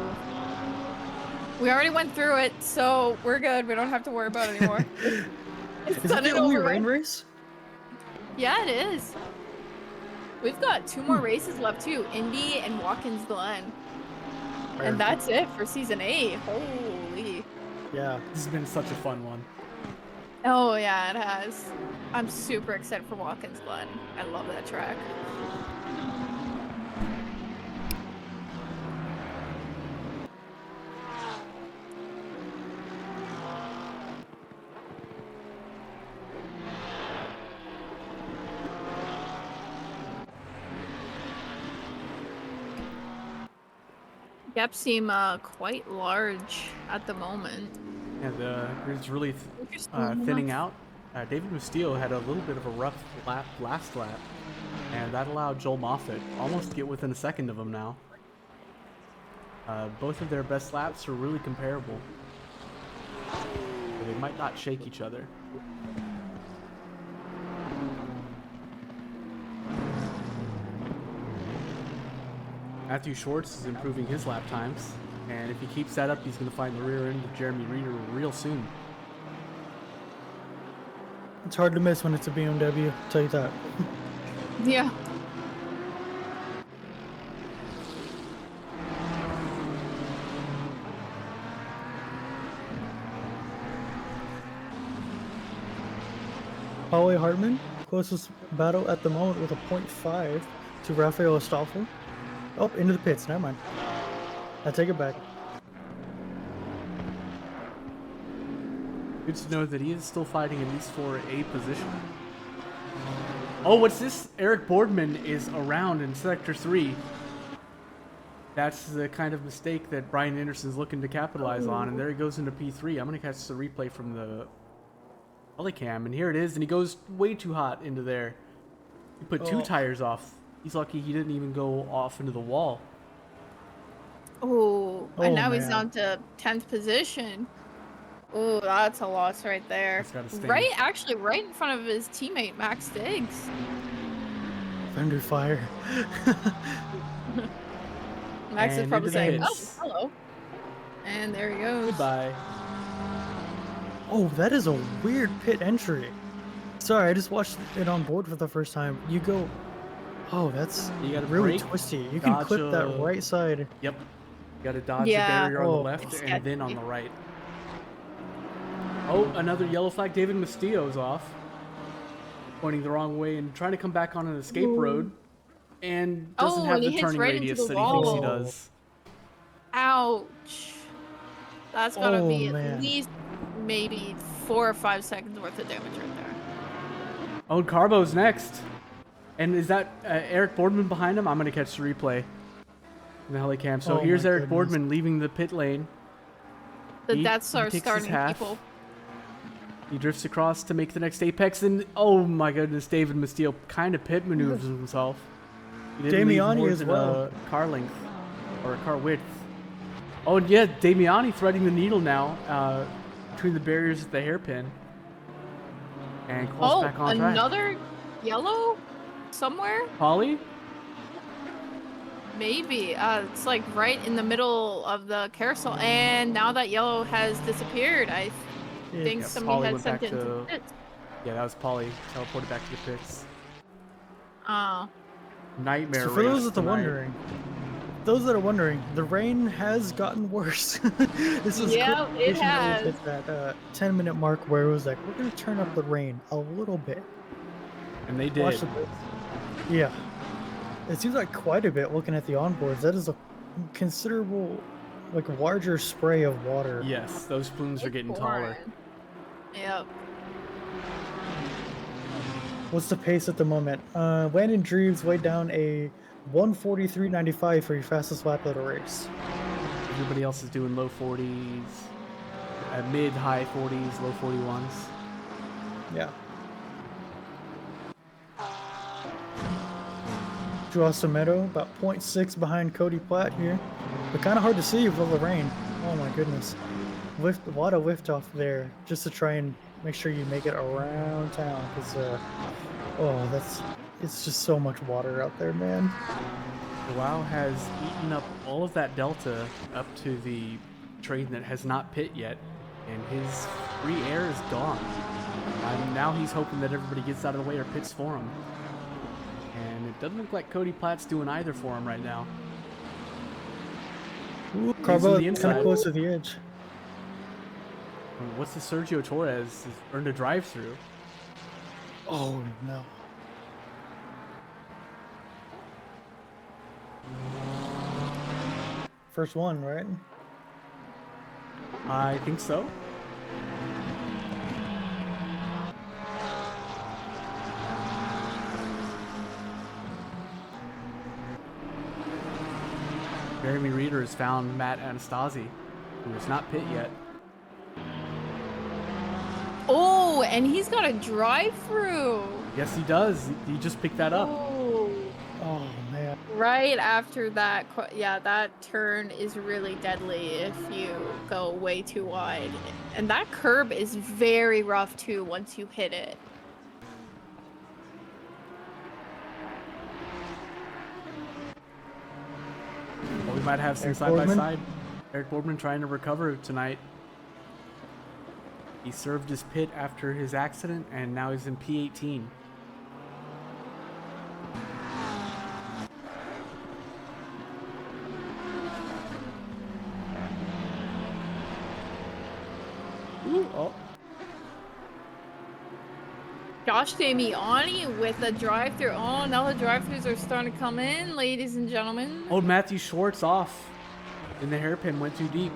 We already went through it, so we're good. We don't have to worry about it anymore. It's Is it done the and only over rain with. race? Yeah, it is. We've got 2 more races left too, Indy and Watkins Glen. And that's it for season 8. Holy. Yeah. This has been such a fun one. Oh yeah, it has. I'm super excited for Watkins Glen. I love that track. Gaps seem quite large at the moment. Yeah, the grid's really Interesting. thinning out. David Mustillo had a little bit of a rough last lap, and that allowed Joel Moffitt almost to get within a second of him now. Both of their best laps are really comparable. They might not shake each other. Matthew Schwartz is improving his lap times, and if he keeps that up, he's going to find the rear end of Jeremy Reeder real soon. It's hard to miss when it's a BMW, I'll tell you that. Yeah. Paulie Hartman, closest battle at the moment with a 0.5 to Rafael Estafel. Oh, into the pits, never mind. I take it back. Good to know that he is still fighting at least for a position. Oh, what's this? Eric Boardman is around in Sector 3. That's the kind of mistake that Brian Anderson's looking to capitalize on, and there he goes into P3. I'm going to catch the replay from the Polycam, and here it is, and he goes way too hot into there. He put 2 tires off. He's lucky he didn't even go off into the wall. Oh, and now he's man. down to 10th position. Oh, that's a loss right there. That's gotta sting. Right, actually, right in front of his teammate Max Diggs. Thunder fire. Max is And probably into the saying, "Oh, hits. hello," and there he goes. Goodbye. Oh, that is a weird pit entry. Sorry, I just watched it on board for the first time. You go, oh, that's You gotta really brake, twisty. You can clip dodge that a- right side. Yep. You gotta dodge Yeah. the barrier on Oh. the left It's and then on sketchy. the right. Oh, another yellow flag. David Mustillo's off. Pointing the wrong way and trying to come back on an escape road. And doesn't Oh, have and the he hits turning right into radius the that he thinks he wall. does. Ouch. That's gotta Oh, be man. at least maybe 4 or 5 seconds worth of damage right there. Oh, Carbo's next. And is that Eric Boardman behind him? I'm going to catch the replay in the helicam. So Oh here's my Eric goodness. Boardman leaving the pit lane. The He- deaths he are takes his starting half. people. He drifts across to make the next apex, and oh my goodness, David Masteel kind of pit maneuvers himself. He didn't leave Damiani more as than well. a car length or a car width. Oh, and yeah, Damiani threading the needle now between the barriers at the hairpin. And calls Oh, back on track. another yellow somewhere? Polly? Maybe. It's like right in the middle of the carousel, and now that yellow has disappeared, I think It's- somebody Polly had went sent back it into to- the pits. Yeah, that was Polly. Teleported back to the pits. Nightmare So for those race that are tonight. wondering, the rain has gotten worse. This is Yeah, it has. hit that 10-minute mark where it was like, we're gonna turn up the rain a little bit. And they did. Watch the bits. Yeah, it seems like quite a bit looking at the onboards. That is a considerable, like, larger spray of water. Yes, those plumes are It's getting taller. pouring. Yep. What's the pace at the moment? Landon Dreves laid down a 1:43.95 for your fastest lap of the race. Everybody else is doing low 40s, mid-high 40s, low 41s. Yeah. Joao Semedo, about 0.6 behind Cody Platt here. But kind of hard to see with all the rain. Oh my goodness. A lot of lift off there just to try and make sure you make it around town. Because, it's just so much water out there, man. Joao has eaten up all of that delta up to the train that has not pit yet, and his free air is gone. And now he's hoping that everybody gets out of the way or pits for him. And it doesn't look like Cody Platt's doing either for him right now. Ooh, on Carbo the kind inside. of close to the edge. What's the Sergio Torres has earned a drive-through? Oh no. First one, right? I think so. Jeremy Reeder has found Matt Anastasi, who is not pit yet. Oh, and he's got a drive-through. Yes, he does. He just picked that up. Oh. Oh man. Right after that, yeah, that turn is really deadly if you go way too wide. And that curb is very rough too once you hit it. Well, we might have some Eric side by Boardman? side. Eric Boardman trying to recover tonight. He served his pit after his accident, and now he's in P18. Ooh, oh. Josh Damiani with a drive-through. Oh, now the drive-throughs are starting to come in, ladies and gentlemen. Old Matthew Schwartz off. And the hairpin went too deep.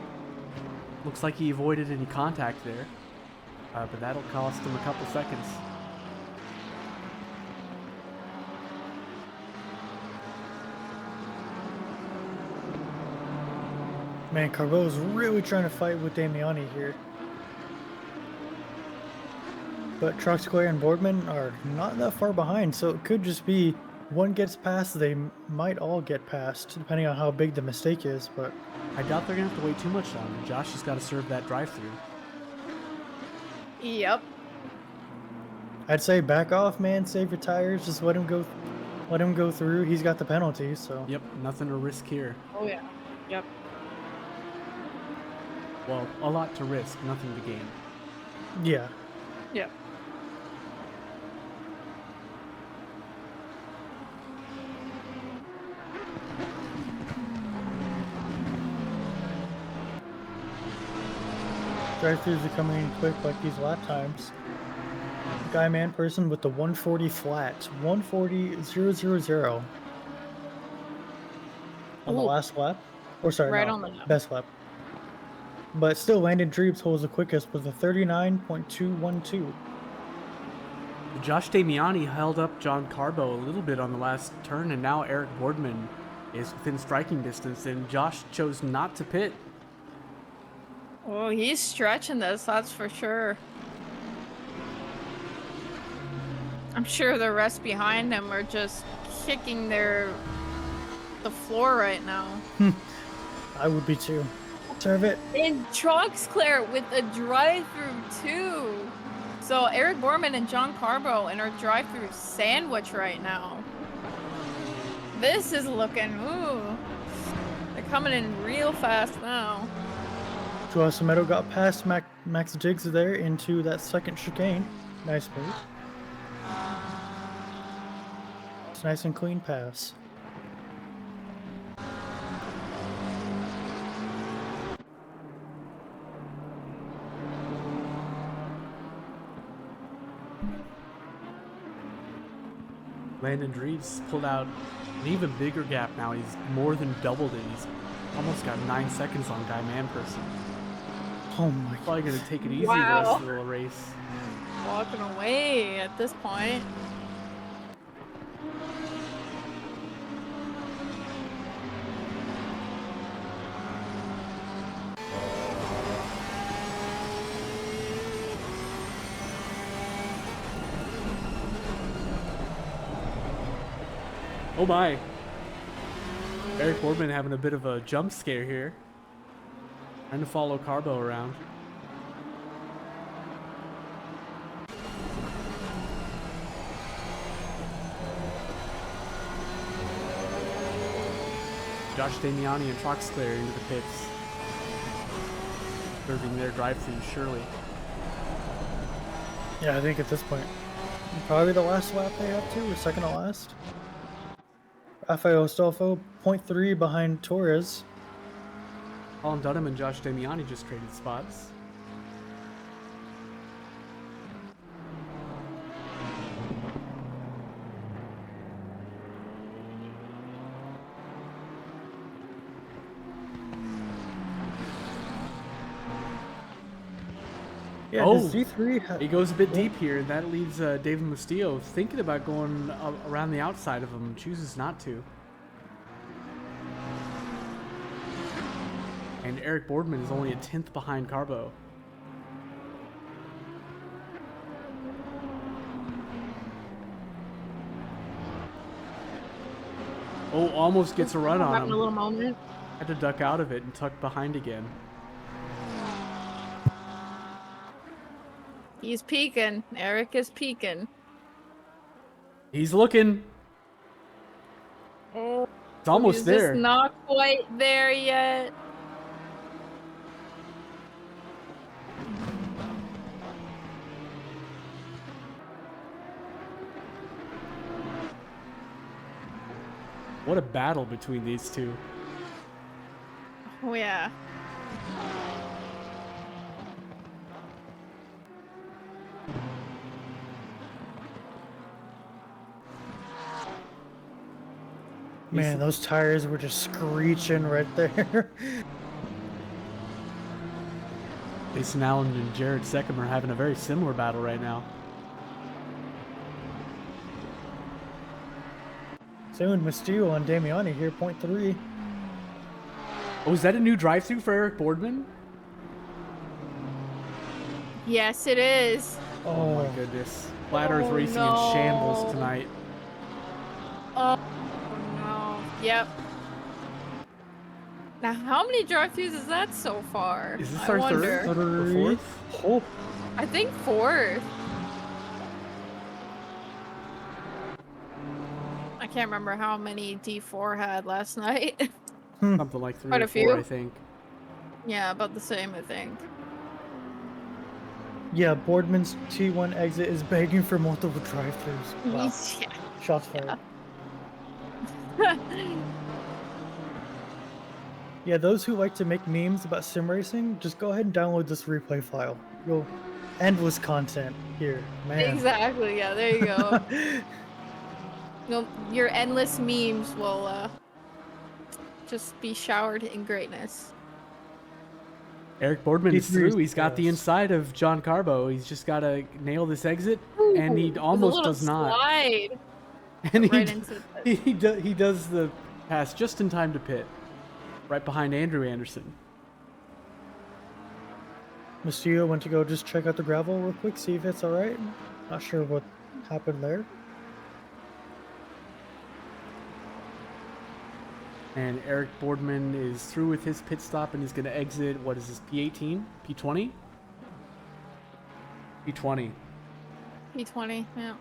Looks like he avoided any contact there. But that'll cost him a couple seconds. Man, Carbo's really trying to fight with Damiani here. But Truck Square and Boardman are not that far behind, so it could just be one gets past, they might all get past, depending on how big the mistake is, but I doubt they're going to have to wait too much longer. Josh has got to serve that drive-through. Yep. I'd say back off, man, save your tires, just let him go through. He's got the penalty, so. Yep, nothing to risk here. Oh, yeah. Yep. Well, a lot to risk, nothing to gain. Yeah. Yep. Drive-throughs are coming in quick like these lap times. Guy man person with the 140 flat. 140.000 on the Ooh. last lap. Or sorry, Right no, on the nose. best lap. But still, Landon Dreves holds the quickest with a 39.212. Josh Damiani held up John Carbo a little bit on the last turn, and now Eric Boardman is within striking distance, and Josh chose not to pit. Oh, he's stretching this, that's for sure. I'm sure the rest behind him are just kicking the floor right now. I would be too. Serve it. And Troxclair with a drive-through too. So Eric Borman and John Carbo in our drive-through sandwich right now. This is looking, ooh. They're coming in real fast now. Joel Semedo got past Max Diggs there into that second chicane. Nice move. It's nice and clean pass. Landon Dreves pulled out an even bigger gap now. He's more than doubled it. He's almost got 9 seconds on Guy Manperson. Oh my Probably going to take it easy the Wow. rest of the race. Walking away at this point. Oh my. Eric Boardman having a bit of a jump scare here. Trying to follow Carbo around. Josh Damiani and Troxclair into the pits. Serving their drive-through, surely. Yeah, I think at this point, probably the last lap they have to, or second to last. Rafael Stolfo, 0.3 behind Torres. Colin Dunham and Josh Damiani just traded spots. Yeah, Oh, does Z3 he goes a bit deep here, and that leaves David Mustillo thinking about going around the outside of him, chooses not to. And Eric Boardman is only a 10th behind Carbo. Oh, almost gets a run on Having him. a little moment. Had to duck out of it and tuck behind again. He's peeking. Eric is peeking. He's looking. Oh, It's almost he's there. just not quite there yet. What a battle between these two. Oh yeah. Man, those tires were just screeching right there. Jason Allen and Jared Seckham are having a very similar battle right now. Same with Mustillo and Damiani here, 0.3. Oh, is that a new drive-through for Eric Boardman? Yes, it is. Oh my goodness. Flat Earth Oh, Racing no. in shambles tonight. Oh no. Yep. Now, how many drive-throughs is that so far? Is this I our wonder. third or fourth? Oh, I think fourth. I can't remember how many D4 had last night. Something like 3 Quite or a 4, few. I think. Yeah, about the same, I think. yeah, Boardman's T1 exit is begging for multiple drive-thrus. Wow. Yeah. Shots fired. Yeah, those who like to make memes about sim racing, just go ahead and download this replay file. You'll endless content here, man. Exactly. Yeah, there you go. Your endless memes will just be showered in greatness. Eric Boardman is D3 's through. He's got the yes. inside of John Carbo. He's just got to nail this exit, and he Ooh, almost there's a does little not. Slide And right into the he does the pass just in time to pit, right behind Andrew Anderson. Mustio went to go just check out the gravel real quick, see if it's alright. Not sure what happened there. And Eric Boardman is through with his pit stop and is going to exit, what is this, P18? P20? P20. P20, yeah.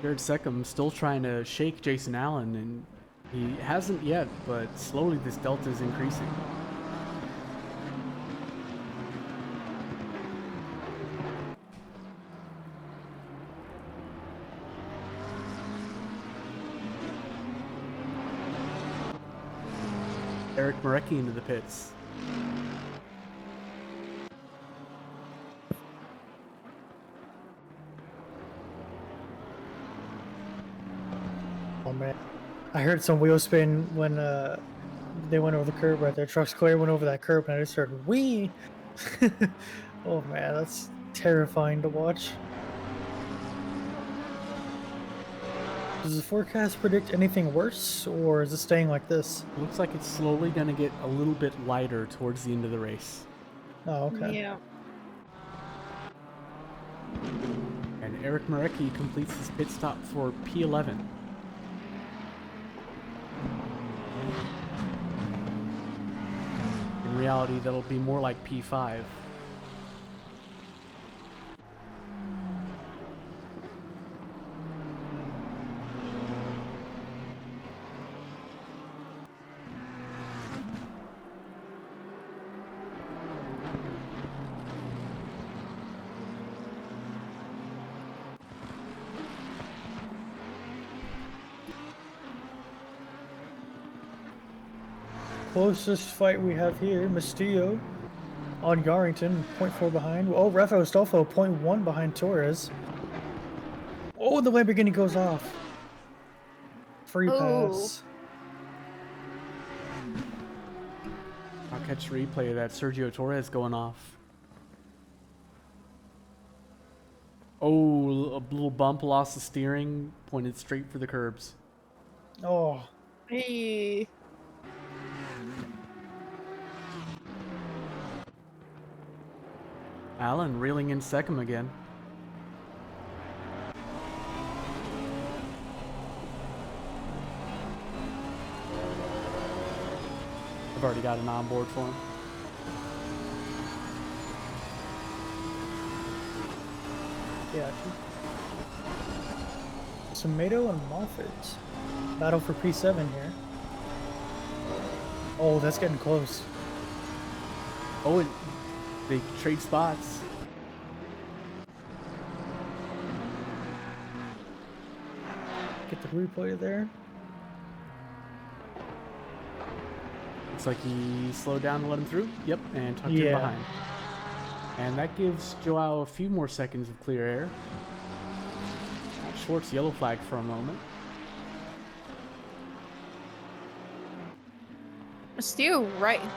Jared Seckham still trying to shake Jason Allen, and he hasn't yet, but slowly this delta is increasing. Eric Marecki into the pits. Oh man, I heard some wheel spin when they went over the curb right there. Trucks clear went over that curb, and I just heard wee. Oh man, that's terrifying to watch. Does the forecast predict anything worse, or is it staying like this? Looks like it's slowly going to get a little bit lighter towards the end of the race. Oh, okay. Yeah. And Eric Marecki completes his pit stop for P11. In reality, that'll be more like P5. Closest fight we have here, Mustio on Yarrington, 0.4 behind. Oh, Rafael Stolfo, 0.1 behind Torres. Oh, the Lamborghini goes off. Free pass. I'll catch a replay of that Sergio Torres going off. Oh, a little bump, lost the steering, pointed straight for the curbs. Oh, Hey. Allen reeling in Seckham again. I've already got an onboard for him. yeah. Tomato and Moffat. Battle for P7 here. Oh, that's getting close. Oh, and they trade spots. Get the replay there. Looks like he slowed down to let him through. Yep, and tucked in behind. And that gives Joao a few more seconds of clear air. Schwartz yellow flag for a moment. Stu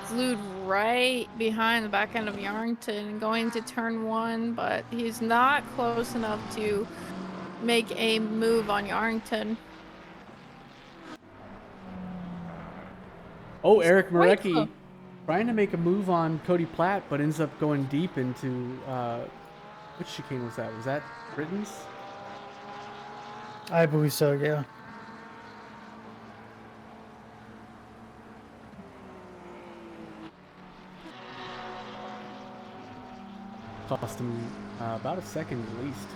glued right behind the back end of Yarrington, going to turn 1, but he's not close enough to make a move on Yarrington. Oh, Eric quite Marecki close. trying to make a move on Cody Platt, but ends up going deep into which chicane was that? Was that Britain's? I believe so, yeah. Cost him about a second at least.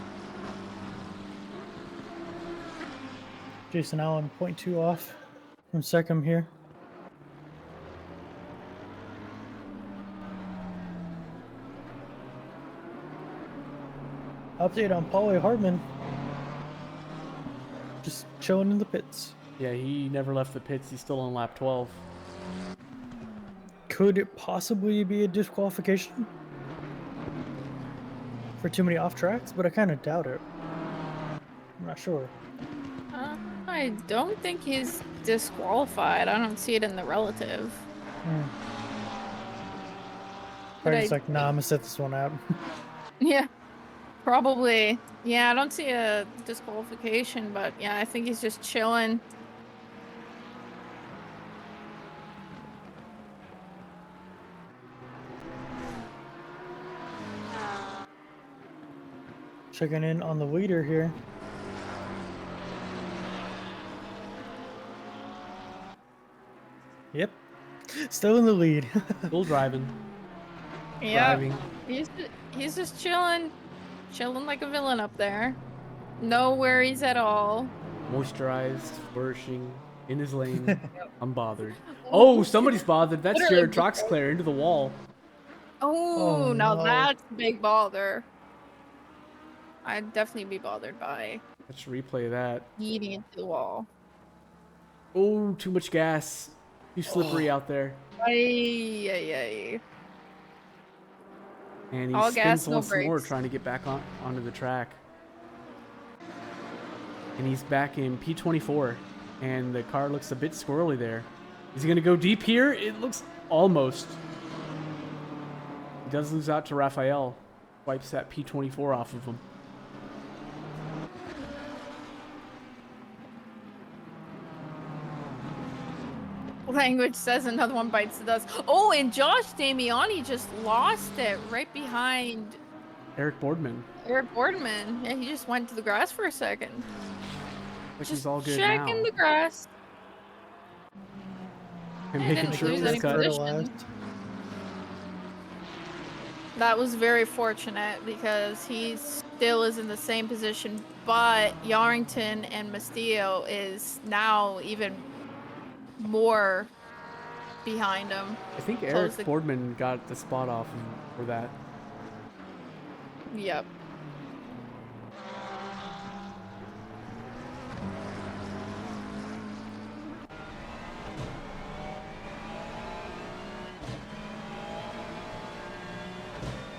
Jason Allen, 0.2 off from Seckham here. Update on Paulie Hartman. Just chilling in the pits. Yeah, he never left the pits. He's still on lap 12. Could it possibly be a disqualification for too many off tracks? But I kind of doubt it. I'm not sure. I don't think he's disqualified. I don't see it in the relative. But Probably just like, nah, I'm gonna set this one out. Yeah. Probably. Yeah, I don't see a disqualification, but yeah, I think he's just chilling. Checking in on the leader here. Yep. Still in the lead. Still driving. Yeah. Driving. He's just chilling like a villain up there. No worries at all. Moisturized, flourishing, in his lane, unbothered. Oh, somebody's bothered. That's Literally Jared Troxclair into the wall. Oh, Oh, now no. that's a big bother. I'd definitely be bothered by Let's replay that. eating into the wall. Oh, too much gas. Too slippery out there. Ay, ay, ay. And he All spins gas, no once more, brakes. trying to get back onto the track. And he's back in P24. And the car looks a bit squirrely there. Is he going to go deep here? It looks almost. He does lose out to Raphael. Wipes that P24 off of him. Language says another one bites the dust. Oh, and Josh Damiani just lost it right behind Eric Boardman. Eric Boardman. Yeah, he just went to the grass for a second. Like Just he's all good checking now. the grass. And I making didn't sure lose it's any cut. position. That was very fortunate because he still is in the same position, but Yarrington and Mastillo is now even more behind him. I think Close Eric the- Boardman got the spot off for that. Yep.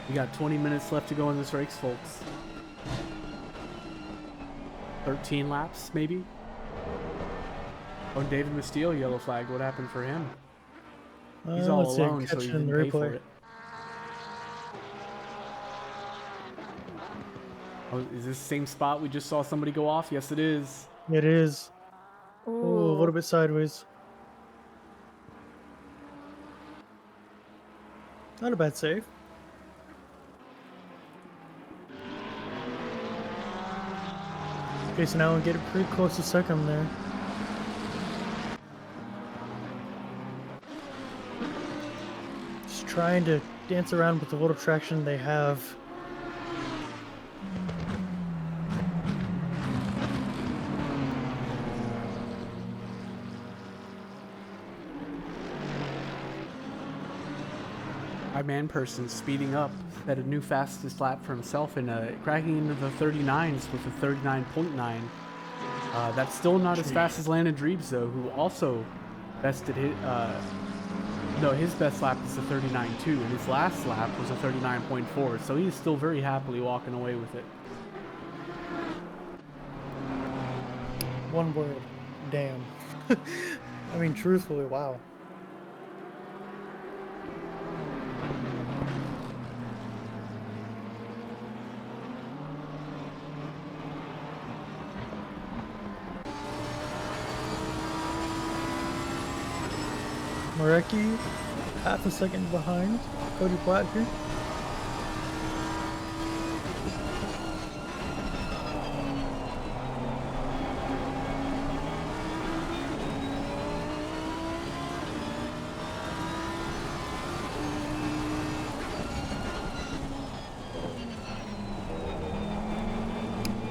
We got 20 minutes left to go in this race, folks. 13 laps, maybe? Oh, David Mastillo, yellow flag. What happened for him? He's all Let's see, alone, so catch he it in didn't the pay for replay. it. Oh, is this the same spot we just saw somebody go off? Yes, it is. It is. Ooh, a Ooh. little bit sideways. Not a bad save. Okay, so now we get pretty close to second there. Just trying to dance around with the little traction they have. Our man person speeding up, set a new fastest lap for himself and cracking into the 39s with a 39.9. That's still not as fast as Landon Dreebs though, who also bested his, no, his best lap is a 39.2 and his last lap was a 39.4, so he's still very happily walking away with it. One word. Damn. I mean, truthfully, wow. Marecki, half a second behind Cody Platt here.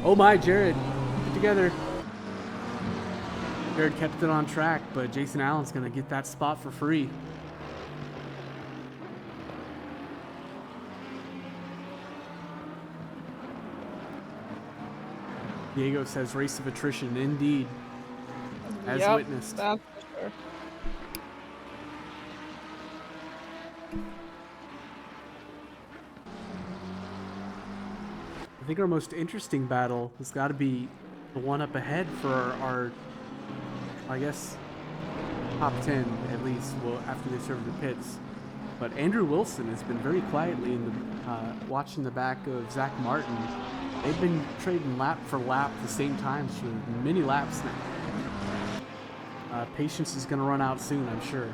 Oh my, Jared, get together. Jared kept it on track, but Jason Allen's gonna get that spot for free. Diego says race of attrition, indeed, as Yep, witnessed. that's for sure. I think our most interesting battle has got to be the one up ahead for our I guess, top 10 at least, well, after they serve the pits. But Andrew Wilson has been very quietly in the watching the back of Zach Martin. They've been trading lap for lap at the same times for many laps now. Patience is going to run out soon, I'm sure.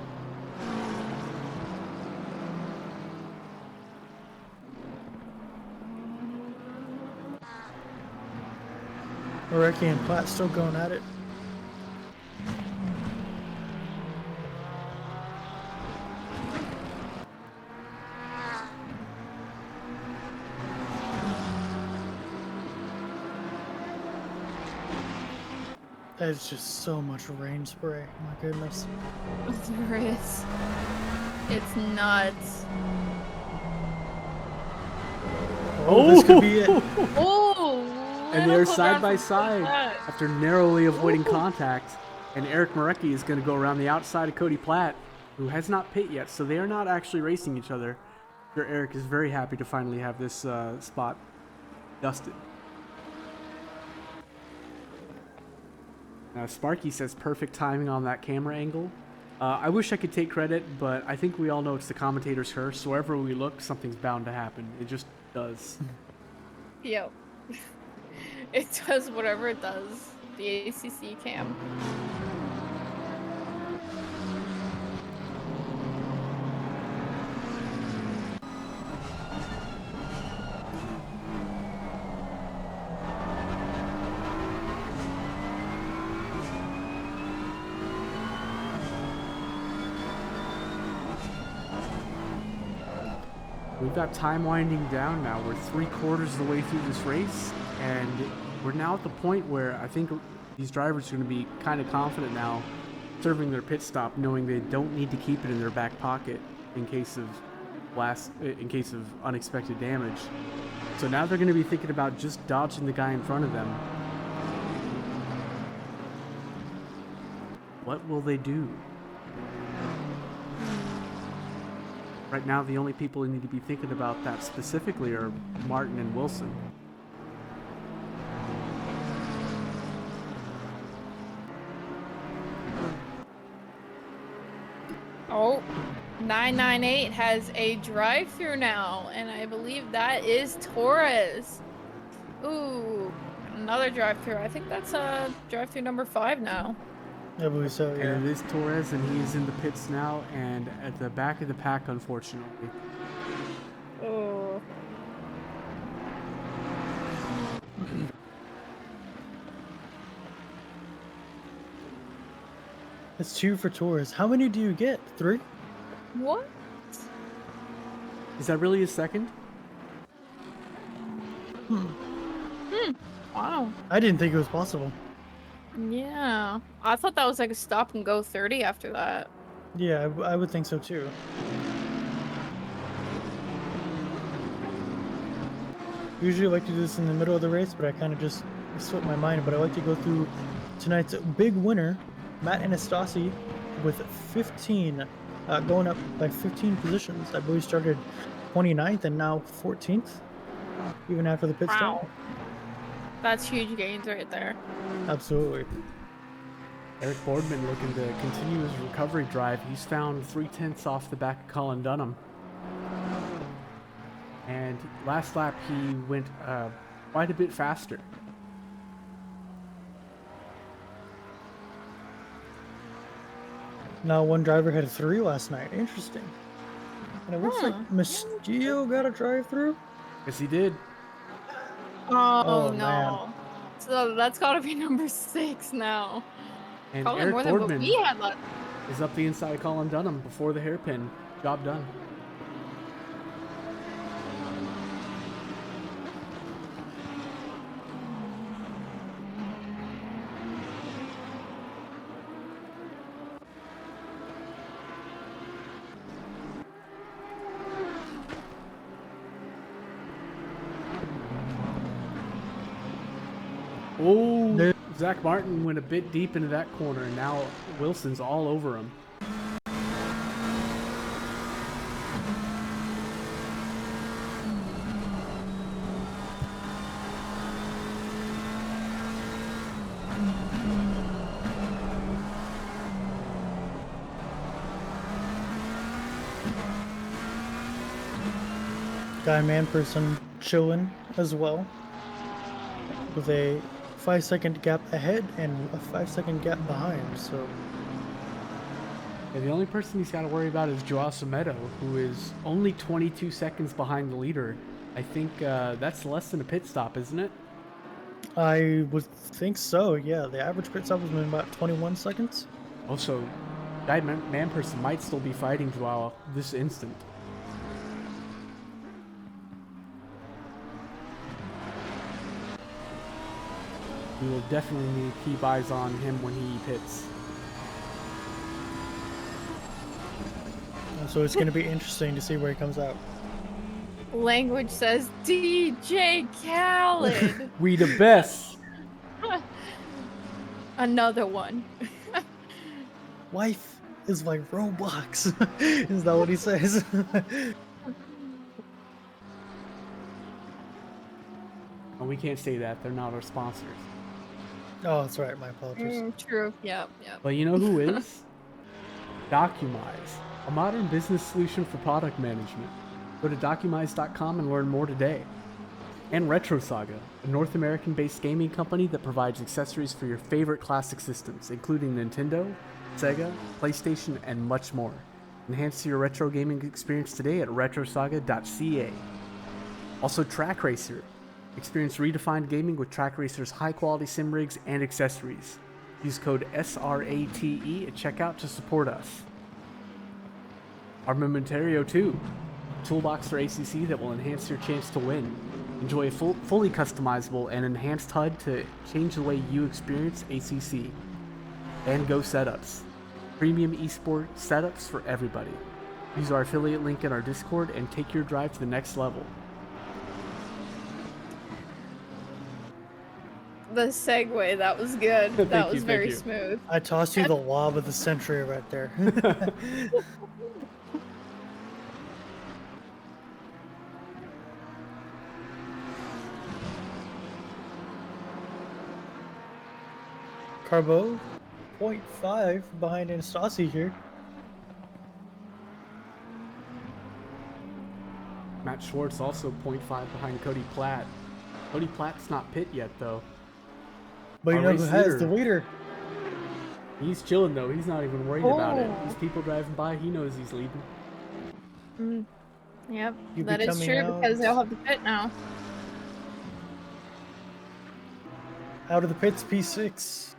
Orecki and Platt still going at it. There's just so much rain spray. My goodness. There is. It's nuts. Oh, this could be it. Oh! And they're side by side after narrowly avoiding contact. And Eric Marecki is going to go around the outside of Cody Platt, who has not pit yet, so they are not actually racing each other. I'm sure Eric is very happy to finally have this spot dusted. Now, Sparky says perfect timing on that camera angle. I wish I could take credit, but I think we all know it's the commentator's curse. So wherever we look, something's bound to happen. It just does. Yep. It does whatever it does. The ACC cam. We've got time winding down now. We're 3/4 of the way through this race, and we're now at the point where I think these drivers are going to be kind of confident now, serving their pit stop, knowing they don't need to keep it in their back pocket in case of unexpected damage. So now they're going to be thinking about just dodging the guy in front of them. What will they do? Right now, the only people who need to be thinking about that specifically are Martin and Wilson. Oh, 998 has a drive-through now, and I believe that is Torres. Ooh, another drive-through. I think that's drive-through number 5 now. I believe so, yeah. And it is Torres, and he is in the pits now, and at the back of the pack, unfortunately. Oh. It's 2 for Torres. How many do you get? 3? What? Is that really his second? Wow. I didn't think it was possible. Yeah. I thought that was like a stop and go 30 after that. Yeah, I would think so too. Usually I like to do this in the middle of the race, but I kind of just slipped my mind. But I like to go through tonight's big winner, Matt Anastasi, with 15, going up by 15 positions. I believe started 29th and now 14th, even after the pit stop. Wow. That's huge gains right there. Absolutely. Eric Boardman looking to continue his recovery drive. He's found 3/10 off the back of Colin Dunham. And last lap he went quite a bit faster. Now one driver had 3 last night. Interesting. And it looks like Mystillo got a drive-through. Yes, he did. Oh, no. man. So that's gotta be number 6 now. And Probably Eric more than what Boardman we had left. is up the inside of Colin Dunham before the hairpin. Job done. Oh, Zach Martin went a bit deep into that corner, and now Wilson's all over him. Guy man person chilling as well, with a 5-second gap ahead and a 5-second gap behind. So Yeah, the only person he's got to worry about is Joao Semedo, who is only 22 seconds behind the leader. I think that's less than a pit stop, isn't it? I would think so. Yeah, the average pit stop has been about 21 seconds. Also, Guy man person might still be fighting Joao this instant. We will definitely need to keep eyes on him when he pits. So it's going to be interesting to see where he comes out. Language says DJ Khaled. We the best. Another one. Life is like Roblox. Is that what he says? Oh, we can't say that. They're not our sponsors. Oh, that's right. My apologies. True. Yep. But you know who is? Documise, a modern business solution for product management. Go to documise.com and learn more today. And Retro Saga, a North American-based gaming company that provides accessories for your favorite classic systems, including Nintendo, Sega, PlayStation, and much more. Enhance your retro gaming experience today at retrosaga.ca. Also, Track Racer. Experience redefined gaming with Track Racer's high-quality sim rigs and accessories. Use code SRATE at checkout to support us. Armamentario 2, a toolbox for ACC that will enhance your chance to win. Enjoy a fully customizable and enhanced HUD to change the way you experience ACC. And Go Setups, premium esport setups for everybody. Use our affiliate link in our Discord and take your drive to the next level. The segue, that was good. That was very smooth. I tossed you the lob of the century right there. Carbo, 0.5 behind Anastasi here. Matt Schwartz also 0.5 behind Cody Platt. Cody Platt's not pit yet though. But you Our know who race has leader. the leader? He's chilling though. He's not even worried about it. These people driving by, he knows he's leading. Yep, You that be is coming true out- because they'll have the pit now. Out of the pits, P6.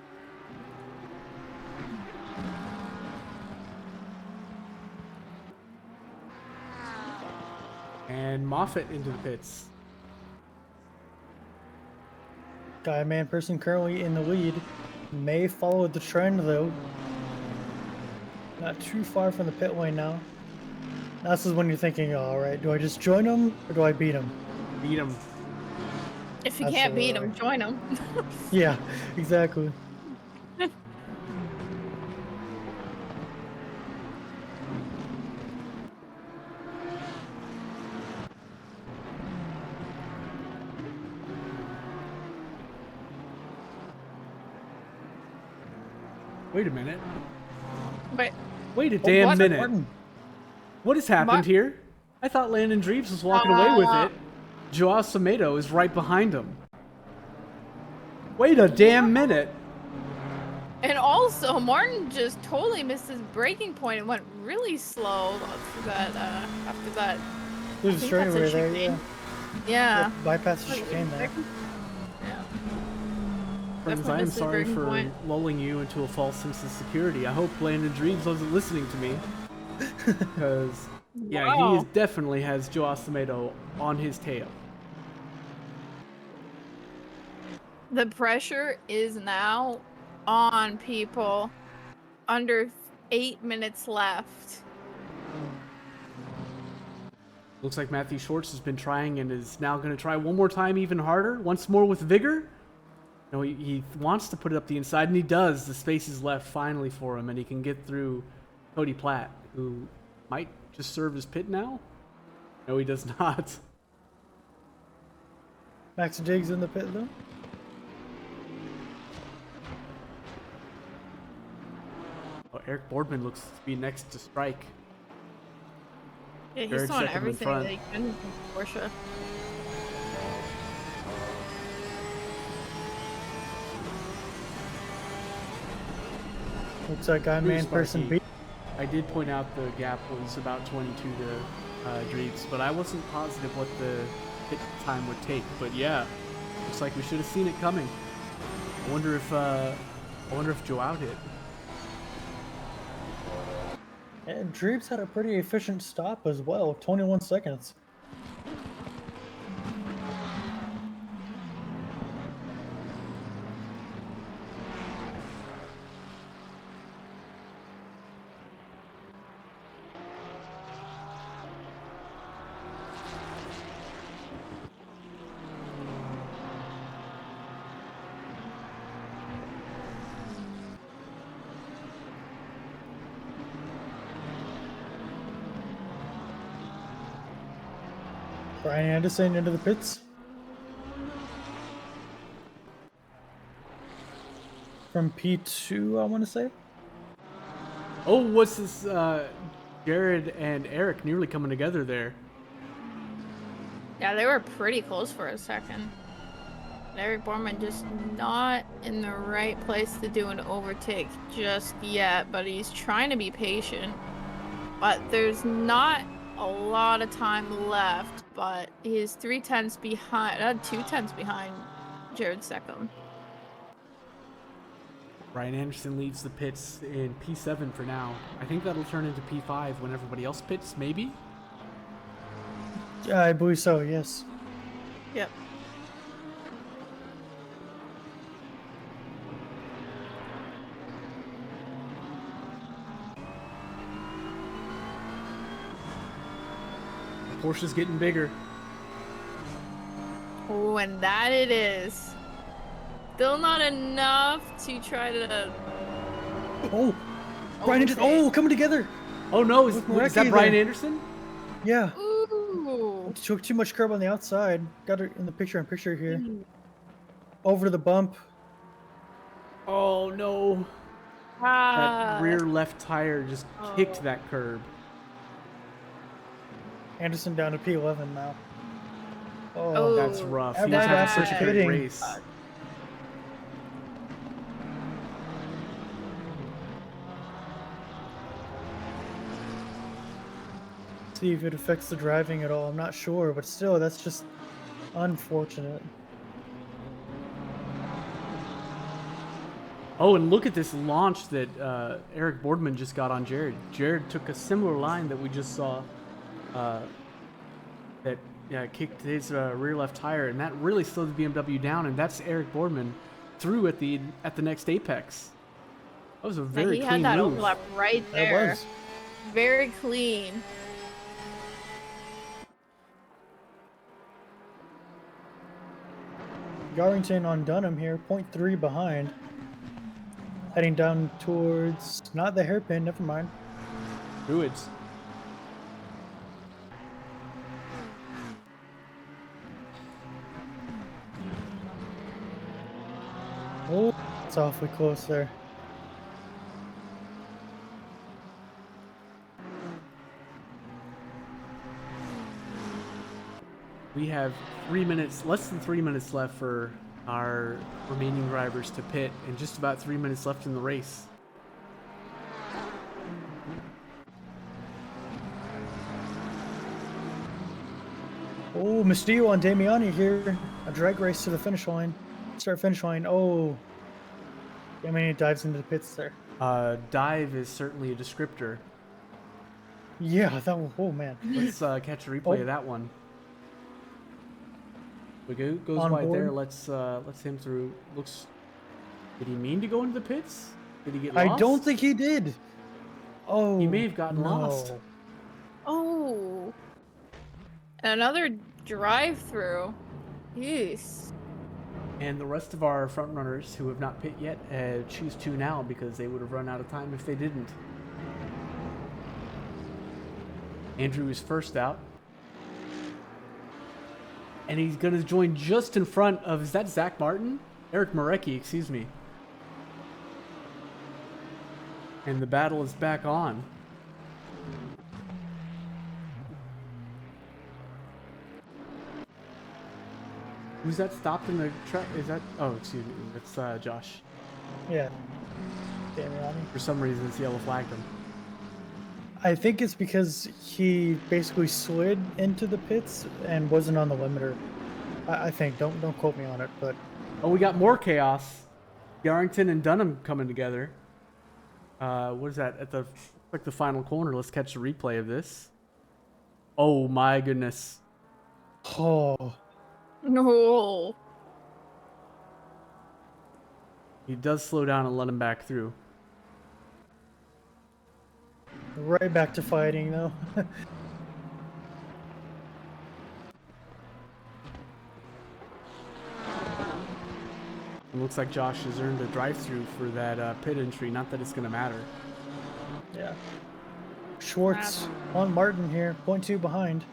And Moffat into the pits. Guy man person currently in the lead. May follow the trend though. Not too far from the pit lane now. This is when you're thinking, alright, do I just join him or do I beat him? Beat him. If you can't beat Absolutely. them, join them. Yeah, exactly. Wait a minute. But Wait a damn what? minute. Martin. What has happened What? here? I thought Landon Dreves was walking away with it. Joao Semedo is right behind him. Wait a damn minute. and also Martin just totally missed his braking point and went really slow after that. There's a I think straightaway that's a there, chicane. yeah. Yeah. Bypass the chicane there. Yeah. Friends, Definitely I am missed his sorry braking for point. lulling you into a false sense of security. I hope Landon Dreves wasn't listening to me. Because, yeah, he Wow. is, definitely has Joao Semedo on his tail. The pressure is now on, people. Under 8 minutes left. Looks like Matthew Schwartz has been trying and is now going to try one more time even harder, once more with vigor. No, he wants to put it up the inside, and he does. The space is left finally for him, and he can get through Cody Platt, who might just serve as pit now. No, he does not. Max Diggs in the pit though. Oh, Eric Boardman looks to be next to strike. Yeah, he's Jared's doing second in everything front. that he can for Porsche. Looks like I'm Pretty man person sparky. B. I did point out the gap was about 22 to Dreeps, but I wasn't positive what the hit time would take. But yeah, looks like we should have seen it coming. I wonder if Joe out hit. And Dreeps had a pretty efficient stop as well, 21 seconds. Brian Anderson into the pits. From P2, I want to say. Oh, what's this? Jared and Eric nearly coming together there. Yeah, they were pretty close for a second. Eric Borman just not in the right place to do an overtake just yet, but he's trying to be patient. But there's not a lot of time left, but he's 3/10 behind, 2/10 behind Jared second. Ryan Anderson leads the pits in P7 for now. I think that'll turn into P5 when everybody else pits, maybe? Yeah, I believe so, yes. Yep. Porsche's getting bigger. Oh, and that it is. Still not enough to try to. Oh, Brian Anderson. Oh, coming together. Oh no, is With that Morecki Brian there. Anderson? Yeah. Ooh. Took too much curb on the outside. Got it in the picture here. Over to the bump. Oh no. That rear left tire just kicked that curb. Anderson down to P11 now. Oh, That's rough. He Every was having lap such a is great pitting. race. See if it affects the driving at all. I'm not sure, but still, that's just unfortunate. Oh, and look at this launch that Eric Boardman just got on Jared. Jared took a similar line that we just saw that kicked his rear left tire, and that really slowed the BMW down, and that's Eric Boardman through at the next apex. That was a very he clean had that move. overlap right That there. was. Very clean. Yarrington on Dunham here, 0.3 behind. Heading down towards, not the hairpin, never mind. Druids. Oh, it's awfully close there. We have 3 minutes, less than 3 minutes left for our remaining drivers to pit, and just about 3 minutes left in the race. Oh, Castillo on Damiani here. A drag race to the finish line. Start finish line. Oh. Damiani dives into the pits there. Dive is certainly a descriptor. Yeah, that was, oh man. Let's catch a replay of that one. We goes On wide there. board. Let's him through. Looks. Did he mean to go into the pits? Did he get lost? I don't think he did. Oh. He may have gotten no. lost. Oh. Another drive-through. Yes. And the rest of our front runners who have not pit yet choose to now because they would have run out of time if they didn't. Andrew is first out. And he's going to join just in front of, is that Zach Martin? Eric Morecki, excuse me. And the battle is back on. Who's that stopped in the truck? Is that? Oh, excuse me. It's Josh. Yeah. Damiani. For some reason, it's yellow flagged him. I think it's because he basically slid into the pits and wasn't on the limiter. I think. Don't quote me on it, but Oh, we got more chaos. Yarrington and Dunham coming together. What is that? At the like the final corner. Let's catch the replay of this. Oh my goodness. oh, No. He does slow down and let him back through. right back to fighting though. It looks like Josh has earned a drive-through for that pit entry. Not that it's going to matter. Yeah. Schwartz on Martin here, 0.2 behind.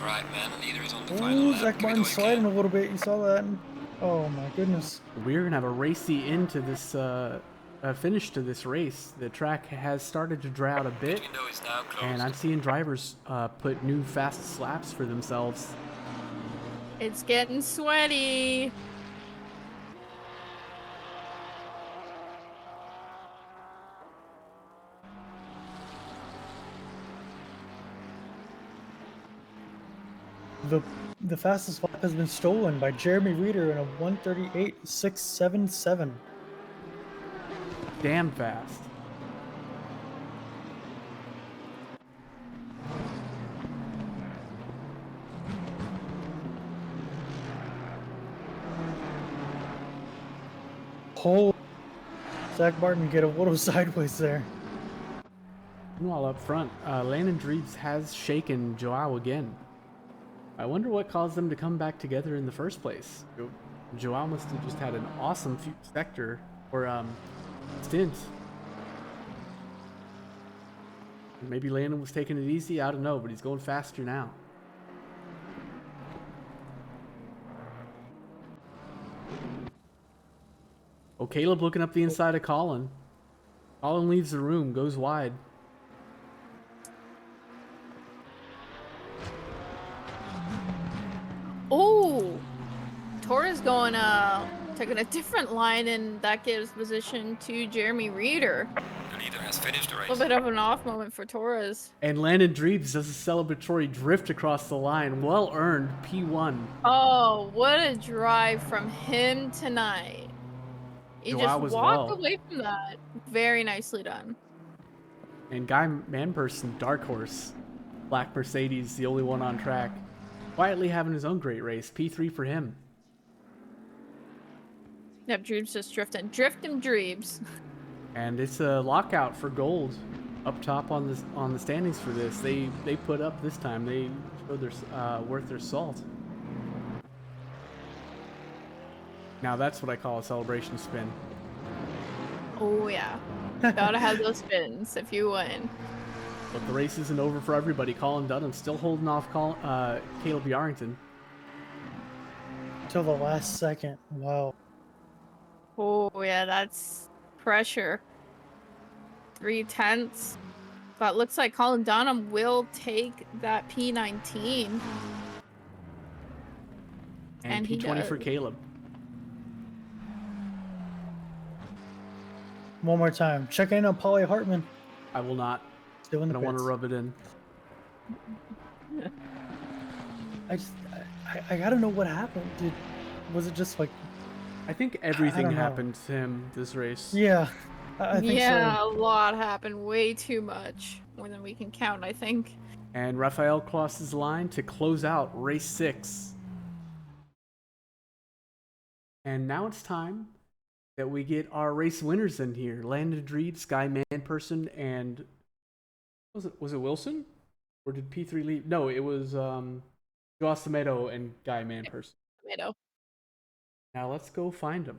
Right, man, leader is on the final Ooh, lap. Zach Give it Martin away sliding again. a little bit. You saw that? Oh my goodness. We're going to have a racy end to this finish to this race. The track has started to dry out a bit, Pit window is now closed. and I'm seeing drivers put new fast laps for themselves. It's getting sweaty. The fastest lap has been stolen by Jeremy Reeder in a 1:38.677. Damn fast. Oh, Zach Martin get a little sideways there. Meanwhile, up front, Landon Dreves has shaken Joao again. I wonder what caused them to come back together in the first place. Joao must have just had an awesome sector or stint. Maybe Landon was taking it easy. I don't know, but he's going faster now. Oh, Caleb looking up the inside of Colin. Colin leaves the room, goes wide. Oh, Torres going taking a different line, and that gives position to Jeremy Reeder. The leader has finished the A race. little bit of an off moment for Torres. And Landon Dreves does a celebratory drift across the line. Well earned, P1. Oh, what a drive from him tonight. He Joao just as walked well. away from that. Very nicely done. And Guy Manperson, Dark Horse. Black Mercedes, the only one on track. Quietly having his own great race. P3 for him. Yep, Dreebs just drifting. Drifting Dreebs. And it's a lockout for gold up top on the standings for this. They put up this time. They showed their worth their salt. Now that's what I call a celebration spin. Oh, yeah. Gotta have those spins if you win. But the race isn't over for everybody. Colin Dunham still holding off Caleb Yarrington. Till the last second. Wow. Oh, yeah, that's pressure. 3/10. But looks like Colin Dunham will take that P19. And he P20 does. for Caleb. One more time. Check in on Polly Hartman. I will not. Still in I the don't want to pits. rub it in. I gotta know what happened. Was it just like? I think everything don't know. happened to him this race. Yeah, I think Yeah, so. a lot happened. Way too much. More than we can count, I think. And Rafael crosses the line to close out race 6. And now it's time that we get our race winners in here. Landon Dreed, Guy Manperson, and was it Wilson? Or did P3 leave? No, it was Joao Semedo and Guy Manperson. Tomato. Now let's go find them.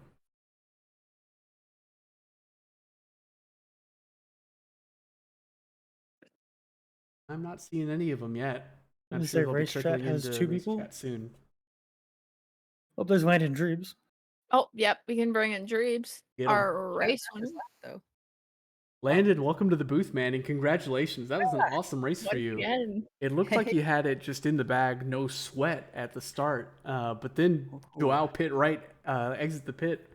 I'm not seeing any of them yet. I'm You sure say they'll be Race trickling Chat has into 2 Race people? Chat soon. Oh, there's Landon Dreebs. Oh, yep, we can bring in Dreebs. Get 'em. Our race winner. though. Landon, welcome to the booth, man, and congratulations. That was an awesome race for Once you. again. It looked like you had it just in the bag, no sweat at the start. But then Joao exit the pit,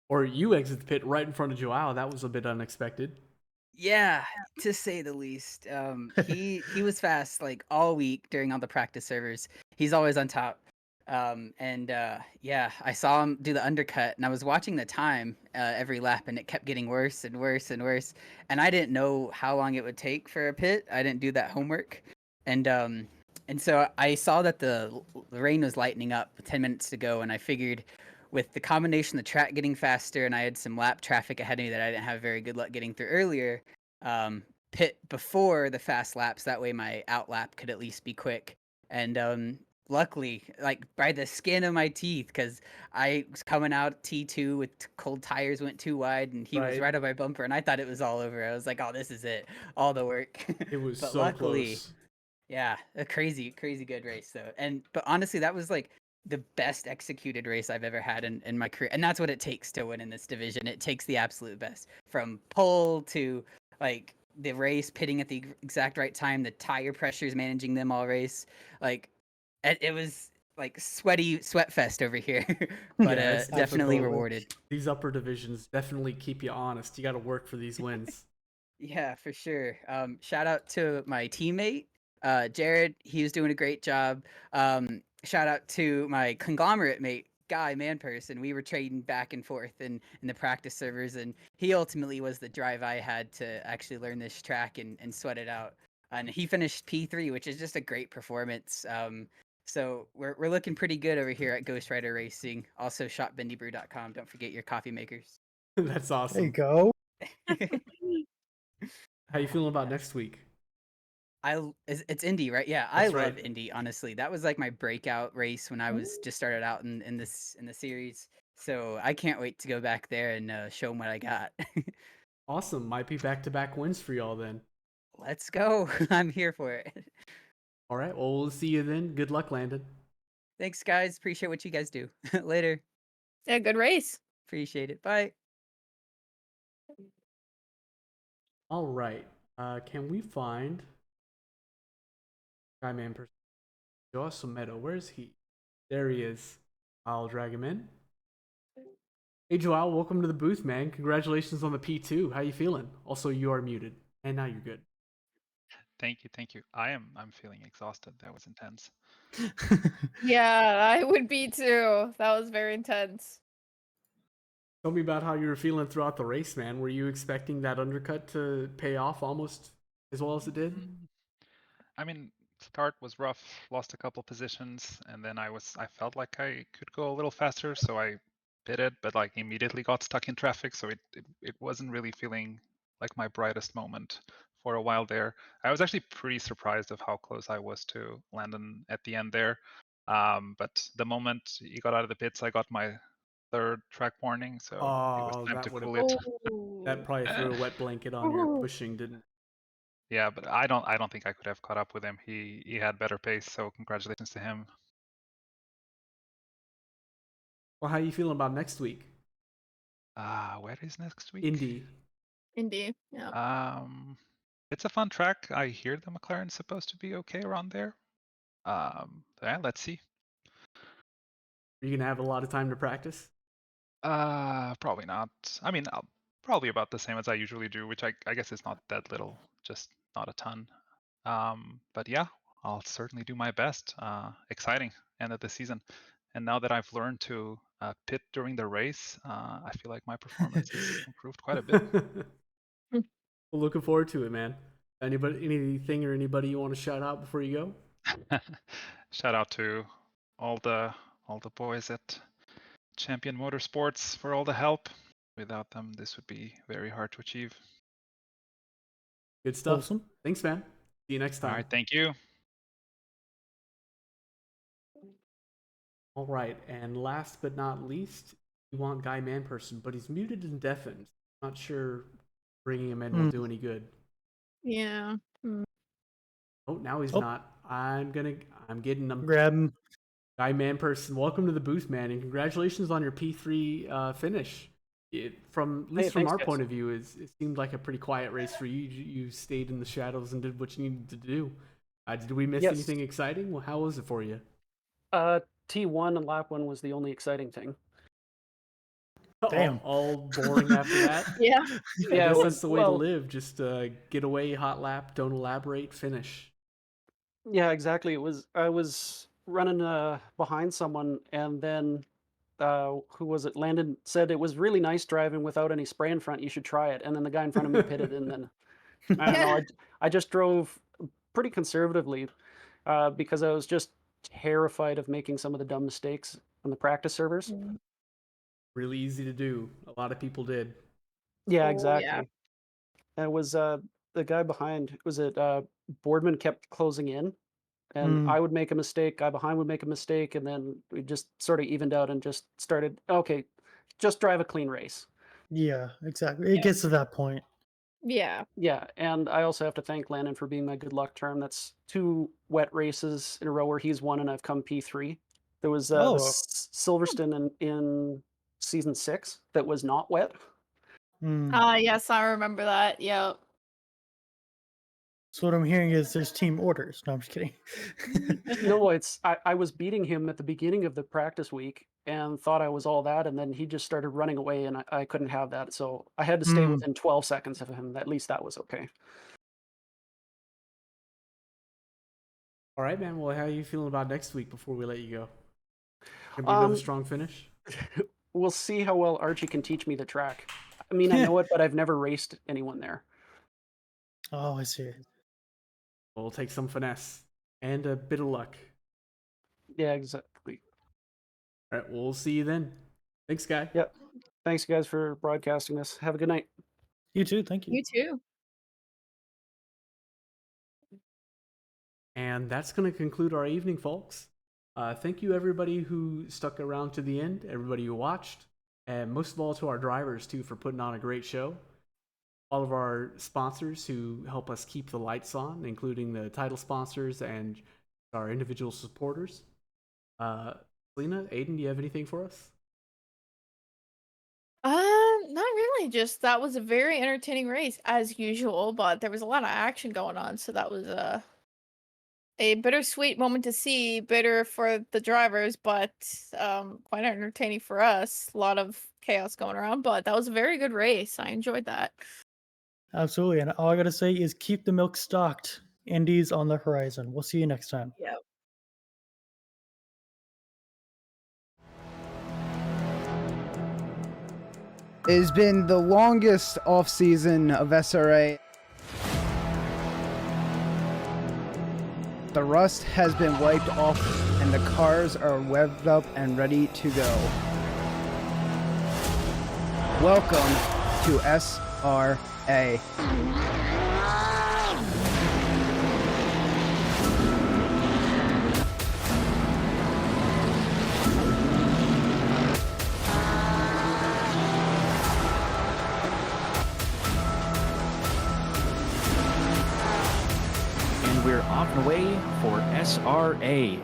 or you exit the pit right in front of Joao. That was a bit unexpected. Yeah, to say the least. He was fast like all week during all the practice servers. He's always on top. Yeah, I saw him do the undercut, and I was watching the time every lap, and it kept getting worse and worse and worse. And I didn't know how long it would take for a pit. I didn't do that homework, and so I saw that the rain was lightening up with 10 minutes to go, and I figured with the combination of the track getting faster, and I had some lap traffic ahead of me that I didn't have very good luck getting through earlier. Pit before the fast laps. That way my out lap could at least be quick. And luckily, like by the skin of my teeth, because I was coming out T2 with cold tires, went too wide, and he was right on my bumper, and I thought it was all over. I was like, oh, this is it, all the work. It was but so luckily, close. yeah, a crazy good race though. But honestly, that was like the best executed race I've ever had in my career. And that's what it takes to win in this division. It takes the absolute best. From pole to like the race pitting at the exact right time, the tire pressures managing them all race. Like it was like sweat fest over here. But Yeah, definitely difficult. Rewarded. These upper divisions definitely keep you honest. You got to work for these wins. Yeah, for sure. Shout out to my teammate, Jared. He was doing a great job. Shout out to my conglomerate mate, Guy Manperson. We were trading back and forth in the practice servers, and he ultimately was the drive I had to actually learn this track and sweat it out. And he finished P3, which is just a great performance. So we're looking pretty good over here at Ghost Rider Racing. Also, shopbendybrew.com. Don't forget your coffee makers. That's awesome. There you go. How you feeling about next week? It's Indy, right? Yeah, That's I love right. Indy. Honestly, that was like my breakout race when I was just started out in the series. So I can't wait to go back there and show them what I got. Awesome. Might be back-to-back wins for y'all then. Let's go. I'm here for it. All right. Well, we'll see you then. Good luck, Landon. Thanks, guys. Appreciate what you guys do. Later. Yeah, good race. Appreciate it. Bye. All right. Can we find Guy Man person? Joao Meadow. Where's he? There he is. I'll drag him in. Hey, Joao. Welcome to the booth, man. Congratulations on the P2. How you feeling? Also, you are muted. And now you're good. Thank you. I'm feeling exhausted. That was intense. Yeah, I would be too. That was very intense. Tell me about how you were feeling throughout the race, man. Were you expecting that undercut to pay off almost as well as it did? I mean, start was rough, lost a couple positions, and then I felt like I could go a little faster, so I pitted, but like immediately got stuck in traffic, so it wasn't really feeling like my brightest moment for a while there. I was actually pretty surprised of how close I was to Landon at the end there. But the moment he got out of the pits, I got my third track warning, so it was time to cool it. That probably threw a wet blanket on your pushing, didn't it? Yeah, but I don't think I could have caught up with him. He had better pace, so congratulations to him. Well, how you feeling about next week? Where is next week? Indy. Yeah. It's a fun track. I hear the McLaren's supposed to be okay around there. Yeah, let's see. Are you gonna have a lot of time to practice? Probably not. I mean, probably about the same as I usually do, which I guess is not that little, just not a ton. But yeah, I'll certainly do my best. Exciting end of the season. And now that I've learned to pit during the race, I feel like my performance has improved quite a bit. Well, looking forward to it, man. Anything or anybody you want to shout out before you go? Shout out to all the boys at Champion Motorsports for all the help. Without them, this would be very hard to achieve. Good stuff. Awesome. Thanks, man. See you next time. All right, thank you. All right, and last but not least, you want Guy Manperson, but he's muted and deafened. Not sure bringing him in will do any good. Yeah. Oh, now he's not. I'm getting him. Grab him. Guy Manperson, welcome to the booth, man, and congratulations on your P3 finish. From at least from thanks, our guys. point of view, it seemed like a pretty quiet race for you. You stayed in the shadows and did what you needed to do. Did we miss Yes. anything exciting? Well, how was it for you? T1 and lap 1 was the only exciting thing. Damn. All boring after that. Yeah. I Yeah, it guess was- that's the way to well- live. Just get away, hot lap, don't elaborate, finish. Yeah, exactly. I was running behind someone, and then who was it? Landon said it was really nice driving without any spray in front. You should try it. And then the guy in front of me pitted, and then I don't know. I just drove pretty conservatively because I was just terrified of making some of the dumb mistakes on the practice servers. Really easy to do. A lot of people did. Yeah, Oh, exactly. yeah. And it was the guy behind. Was it Boardman kept closing in, and I would make a mistake. Guy behind would make a mistake, and then we just sort of evened out and just started. Okay, just drive a clean race. Yeah, exactly. It Yeah. gets to that point. Yeah. Yeah, and I also have to thank Landon for being my good luck term. That's 2 wet races in a row where he's won and I've come P3. There was Oh. Silverstone in season 6 that was not wet. Yes, I remember that. Yep. So what I'm hearing is there's team orders. No, I'm just kidding. No, I was beating him at the beginning of the practice week and thought I was all that, and then he just started running away, and I couldn't have that. So I had to stay within 12 seconds of him. At least that was okay. All right, man. Well, how are you feeling about next week before we let you go? Gonna be another strong finish? We'll see how well Archie can teach me the track. I mean, I know it, but I've never raced anyone there. Oh, I see. We'll take some finesse and a bit of luck. Yeah, exactly. All right, we'll see you then. Thanks, guy. Yep. Thanks, guys, for broadcasting this. Have a good night. You too. Thank you. You too. And that's going to conclude our evening, folks. Thank you, everybody who stuck around to the end, everybody who watched, and most of all to our drivers, too, for putting on a great show. All of our sponsors who help us keep the lights on, including the title sponsors and our individual supporters. Selena, Aiden, do you have anything for us? Not really. Just that was a very entertaining race as usual, but there was a lot of action going on, so that was a bittersweet moment to see. Bitter for the drivers, but quite entertaining for us. A lot of chaos going around, but that was a very good race. I enjoyed that. Absolutely. And all I got to say is keep the milk stocked. Indies on the horizon. We'll see you next time. Yeah. It has been the longest off-season of SRA. The rust has been wiped off and the cars are revved up and ready to go. Welcome to SRA. And we're off and away for SRA.